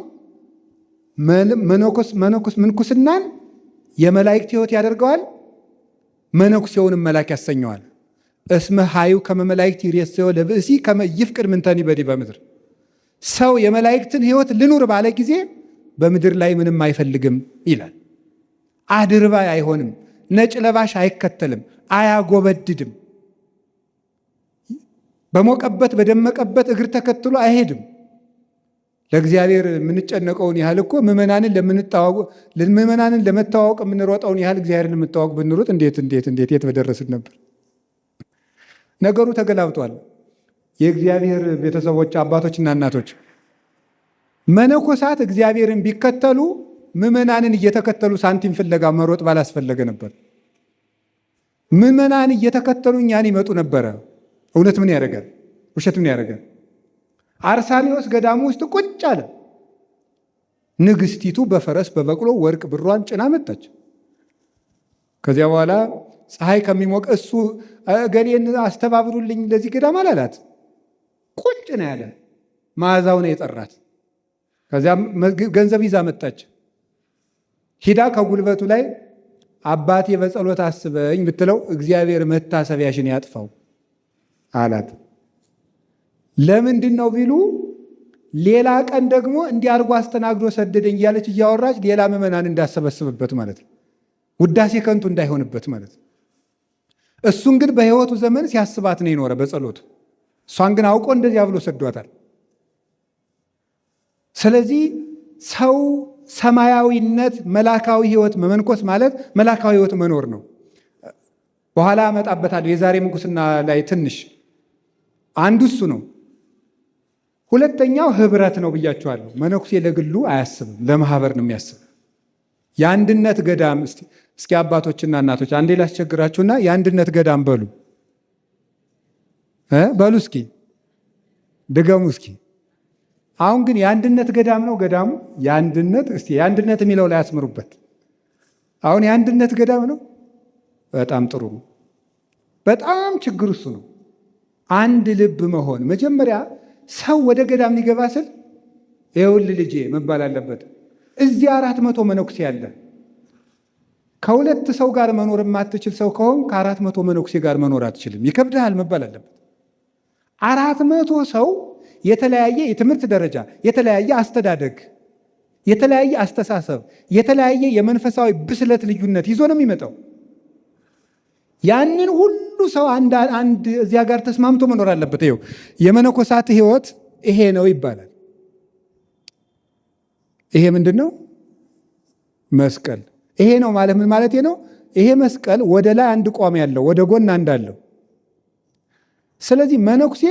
ምንኩስናን የመላእክት ሕይወት ያደርገዋል። መነኩሴውንም መልአክ ያሰኘዋል። እስመ ሀዩ ከመ መላእክት ይሬስዮ ለብእሲ ከመ ይፍቅድ ምንተኒ በዲበ ምድር። ሰው የመላእክትን ሕይወት ልኑር ባለ ጊዜ በምድር ላይ ምንም አይፈልግም ይላል። አድርባይ አይሆንም፣ ነጭ ለባሽ አይከተልም፣ አያጎበድድም፣ በሞቀበት በደመቀበት እግር ተከትሎ አይሄድም። ለእግዚአብሔር የምንጨነቀውን ያህል እኮ ምዕመናንን ለመተዋወቅ የምንሮጠውን ያህል እግዚአብሔርን ለመተዋወቅ ብንሮጥ እንዴት የት በደረስን ነበር። ነገሩ ተገላብጧል። የእግዚአብሔር ቤተሰቦች አባቶችና እናቶች መነኮሳት እግዚአብሔርን ቢከተሉ ምዕመናንን እየተከተሉ ሳንቲም ፍለጋ መሮጥ ባላስፈለገ ነበር። ምዕመናን እየተከተሉ እኛን ይመጡ ነበረ። እውነት ምን ያደርጋል? ውሸት ምን ያደርጋል? አርሳኒዎስ ገዳሙ ውስጥ ቁጭ አለ። ንግስቲቱ በፈረስ በበቅሎ ወርቅ ብሯን ጭና መጣች። ከዚያ በኋላ ፀሐይ ከሚሞቅ እሱ ገሌን አስተባብሩልኝ ለዚህ ገዳም አላላት። ቁጭ ነው ያለ። መዓዛው ነው የጠራት። ከዚያ ገንዘብ ይዛ መጣች። ሂዳ ከጉልበቱ ላይ አባቴ በጸሎት አስበኝ ብትለው እግዚአብሔር መታሰቢያሽን ያጥፋው አላት። ለምንድን ነው ቢሉ ሌላ ቀን ደግሞ እንዲያርጎ አስተናግዶ ሰደደኝ እያለች እያወራች ሌላ ምዕመናን እንዳሰበስብበት ማለት ነው። ውዳሴ ከንቱ እንዳይሆንበት ማለት ነው። እሱን ግን በሕይወቱ ዘመን ሲያስባት ነው የኖረ በጸሎቱ። እሷን ግን አውቆ እንደዚያ ብሎ ሰዷታል። ስለዚህ ሰው ሰማያዊነት መላካዊ ሕይወት መመንኮስ ማለት መላካዊ ሕይወት መኖር ነው። በኋላ አመጣበታለሁ የዛሬ ምንኩስና ላይ ትንሽ አንዱ እሱ ነው። ሁለተኛው ህብረት ነው ብያችኋለሁ። መነኩሴ ለግሉ አያስብም፣ ለማህበር ነው የሚያስብ። የአንድነት ገዳም እስኪ አባቶችና እናቶች አንዴ ላስቸግራችሁና የአንድነት ገዳም በሉ በሉ እስኪ ድገሙ እስኪ። አሁን ግን የአንድነት ገዳም ነው ገዳሙ የአንድነት የሚለው ላይ ያስምሩበት። አሁን የአንድነት ገዳም ነው። በጣም ጥሩ ነው። በጣም ችግር እሱ ነው። አንድ ልብ መሆን መጀመሪያ ሰው ወደ ገዳም ሊገባ ስል ይኸውልህ ልጄ መባል አለበት። እዚህ 400 መነኩሴ ያለ ከሁለት ሰው ጋር መኖር የማትችል ሰው ከሆን ከ400 መነኩሴ ጋር መኖር አትችልም፣ ይከብድሃል መባል አለበት። 400 ሰው የተለያየ የትምህርት ደረጃ፣ የተለያየ አስተዳደግ፣ የተለያየ አስተሳሰብ፣ የተለያየ የመንፈሳዊ ብስለት ልዩነት ይዞ ነው የሚመጣው። ያንን ሁሉ ሰው አንድ እዚያ ጋር ተስማምቶ መኖር አለበት። ይኸው የመነኮሳት ሕይወት ይሄ ነው ይባላል። ይሄ ምንድን ነው? መስቀል። ይሄ ነው ማለት ምን ማለት ነው? ይሄ መስቀል ወደ ላይ አንድ ቋም ያለው ወደ ጎን አንድ አለው። ስለዚህ መነኩሴ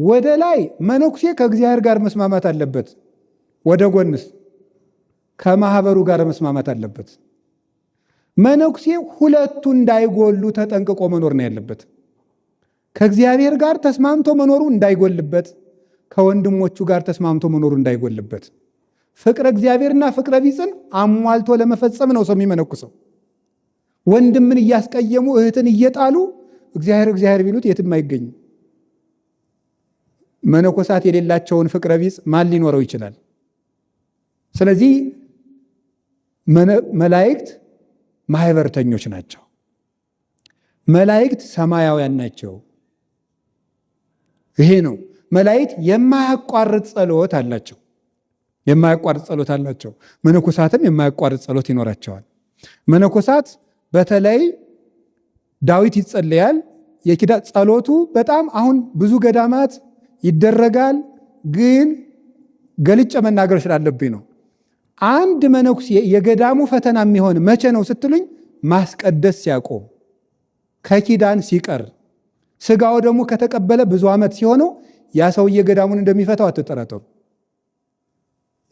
ወደ ላይ መነኩሴ ከእግዚአብሔር ጋር መስማማት አለበት፣ ወደ ጎንስ ከማህበሩ ጋር መስማማት አለበት። መነኩሴ ሁለቱ እንዳይጎሉ ተጠንቅቆ መኖር ነው ያለበት። ከእግዚአብሔር ጋር ተስማምቶ መኖሩ እንዳይጎልበት፣ ከወንድሞቹ ጋር ተስማምቶ መኖሩ እንዳይጎልበት። ፍቅረ እግዚአብሔርና ፍቅረ ቢጽን አሟልቶ ለመፈጸም ነው ሰው የሚመነኩሰው። ወንድምን እያስቀየሙ እህትን እየጣሉ እግዚአብሔር ቢሉት የትም አይገኝም። መነኮሳት የሌላቸውን ፍቅረ ቢጽ ማን ሊኖረው ይችላል? ስለዚህ መላእክት ማህበርተኞች ናቸው። መላእክት ሰማያውያን ናቸው። ይሄ ነው። መላእክት የማያቋርጥ ጸሎት አላቸው። መነኮሳትም የማያቋርጥ ጸሎት ይኖራቸዋል። መነኮሳት በተለይ ዳዊት ይጸልያል። የኪዳን ጸሎቱ በጣም አሁን ብዙ ገዳማት ይደረጋል፣ ግን ገልጬ መናገር ስላለብኝ ነው። አንድ መነኩሴ የገዳሙ ፈተና የሚሆን መቼ ነው ስትሉኝ፣ ማስቀደስ ሲያቆም፣ ከኪዳን ሲቀር፣ ስጋው ደግሞ ከተቀበለ ብዙ ዓመት ሲሆነው ያ ሰውዬ ገዳሙን እንደሚፈታው አትጠራጠሩ።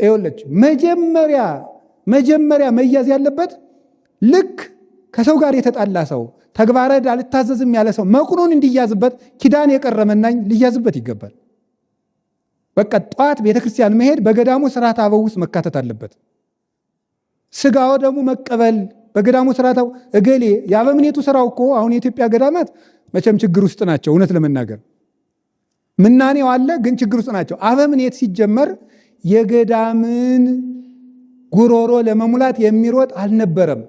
ይኸውልህ መጀመሪያ መያዝ ያለበት ልክ ከሰው ጋር የተጣላ ሰው ተግባረ ዕድ አልታዘዝም ያለ ሰው መቁኖን እንዲያዝበት ኪዳን የቀረ መናኝ ሊያዝበት ይገባል። በቃ ጠዋት ቤተክርስቲያን መሄድ በገዳሙ ስርዓት አበው ውስጥ መካተት አለበት። ስጋው ደግሞ መቀበል በገዳሙ ስርዓት እገሌ የአበምኔቱ ስራው እኮ አሁን የኢትዮጵያ ገዳማት መቼም ችግር ውስጥ ናቸው። እውነት ለመናገር ምናኔው አለ፣ ግን ችግር ውስጥ ናቸው። አበምኔት ሲጀመር የገዳምን ጉሮሮ ለመሙላት የሚሮጥ አልነበረም።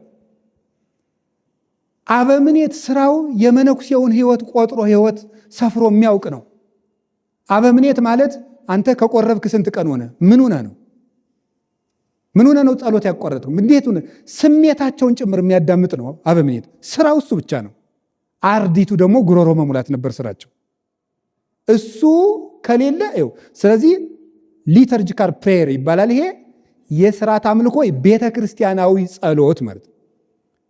አበምኔት ስራው የመነኩሴውን ሕይወት ቆጥሮ ሕይወት ሰፍሮ የሚያውቅ ነው። አበምኔት ማለት አንተ ከቆረብክ ስንት ቀን ሆነ? ምን ሆነ ነው ጸሎት ያቋረጥከው? እንዴት ሆነ? ስሜታቸውን ጭምር የሚያዳምጥ ነው አበምኔት። ስራው እሱ ብቻ ነው። አርዲቱ ደግሞ ጉሮሮ መሙላት ነበር ስራቸው። እሱ ከሌለ ይኸው። ስለዚህ ሊተርጂካል ፕሬየር ይባላል። ይሄ የሥርዓት አምልኮ ቤተክርስቲያናዊ ጸሎት ማለት ነው።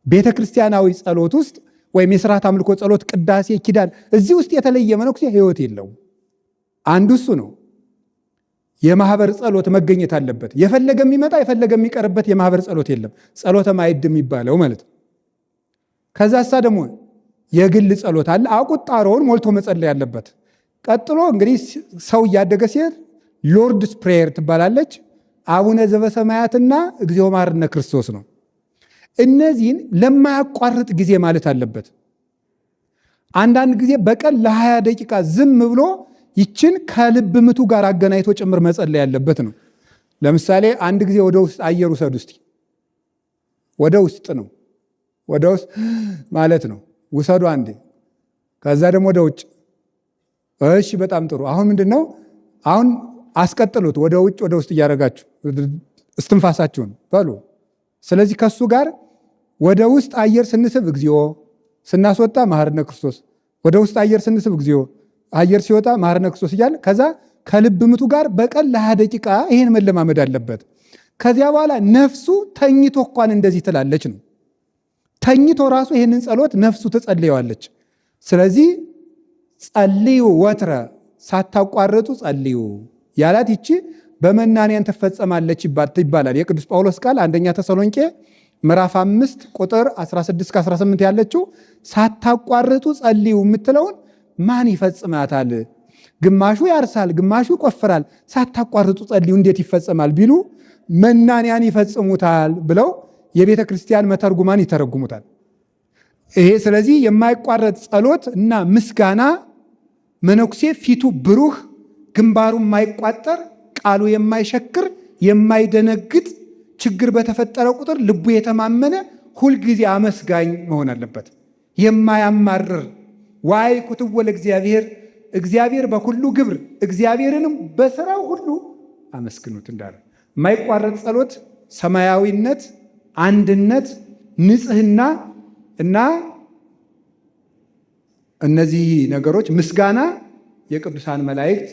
ቤተክርስቲያናዊ ጸሎት ውስጥ ወይም የሥርዓት አምልኮ ጸሎት፣ ቅዳሴ፣ ኪዳን፣ እዚህ ውስጥ የተለየ መነኩሴ ሕይወት የለውም። አንዱ እሱ ነው። የማህበር ጸሎት መገኘት አለበት። የፈለገ የሚመጣ የፈለገ የሚቀርበት የማህበር ጸሎት የለም። ጸሎተ ማዕድ የሚባለው ማለት ነው። ከዛሳ ደግሞ የግል ጸሎት አለ። አቁጣሮውን ሞልቶ መጸለይ ያለበት። ቀጥሎ እንግዲህ ሰው እያደገ ሲሄድ ሎርድስ ፕሬየር ትባላለች። አቡነ ዘበሰማያትና እግዚኦ መሐረነ ክርስቶስ ነው። እነዚህን ለማያቋርጥ ጊዜ ማለት አለበት። አንዳንድ ጊዜ በቀን ለ20 ደቂቃ ዝም ብሎ ይችን ከልብ ምቱ ጋር አገናኝቶ ጭምር መጸለይ ያለበት ነው። ለምሳሌ አንድ ጊዜ ወደ ውስጥ አየር ውሰዱ እስቲ። ወደ ውስጥ ነው፣ ወደ ውስጥ ማለት ነው። ውሰዱ አንዴ፣ ከዛ ደግሞ ወደ ውጭ። እሺ፣ በጣም ጥሩ። አሁን ምንድነው? አሁን አስቀጥሉት። ወደ ውጭ ወደ ውስጥ እያደረጋችሁ እስትንፋሳችሁን በሉ። ስለዚህ ከሱ ጋር ወደ ውስጥ አየር ስንስብ እግዚኦ፣ ስናስወጣ መሐረነ ክርስቶስ፣ ወደ ውስጥ አየር ስንስብ እግዚኦ፣ አየር ሲወጣ መሐረነ ክርስቶስ እያለ ከዛ ከልብ ምቱ ጋር በቀን ለ20 ደቂቃ ይሄን መለማመድ አለበት። ከዚያ በኋላ ነፍሱ ተኝቶ እንኳን እንደዚህ ትላለች ነው። ተኝቶ ራሱ ይሄንን ጸሎት ነፍሱ ትጸልየዋለች። ስለዚህ ጸልዩ ወትረ፣ ሳታቋርጡ ጸልዩ ያላት ይቺ በመናንያን ትፈጸማለች ይባላል። የቅዱስ ጳውሎስ ቃል አንደኛ ተሰሎንቄ ምዕራፍ 5 ቁጥር 16-18 ያለችው ሳታቋርጡ ጸልዩ የምትለውን ማን ይፈጽማታል? ግማሹ ያርሳል፣ ግማሹ ይቆፍራል። ሳታቋርጡ ጸልዩ እንዴት ይፈጸማል ቢሉ መናንያን ይፈጽሙታል ብለው የቤተ ክርስቲያን መተርጉማን ይተረጉሙታል። ይሄ ስለዚህ የማይቋረጥ ጸሎት እና ምስጋና መነኩሴ ፊቱ ብሩህ፣ ግንባሩ የማይቋጠር፣ ቃሉ የማይሸክር፣ የማይደነግጥ፣ ችግር በተፈጠረ ቁጥር ልቡ የተማመነ ሁልጊዜ አመስጋኝ መሆን አለበት። የማያማርር ዋይ ኩትወ ለእግዚአብሔር፣ እግዚአብሔር በሁሉ ግብር፣ እግዚአብሔርንም በስራው ሁሉ አመስግኑት እንዳለ የማይቋረጥ ጸሎት ሰማያዊነት፣ አንድነት፣ ንጽህና እና እነዚህ ነገሮች ምስጋና የቅዱሳን መላእክት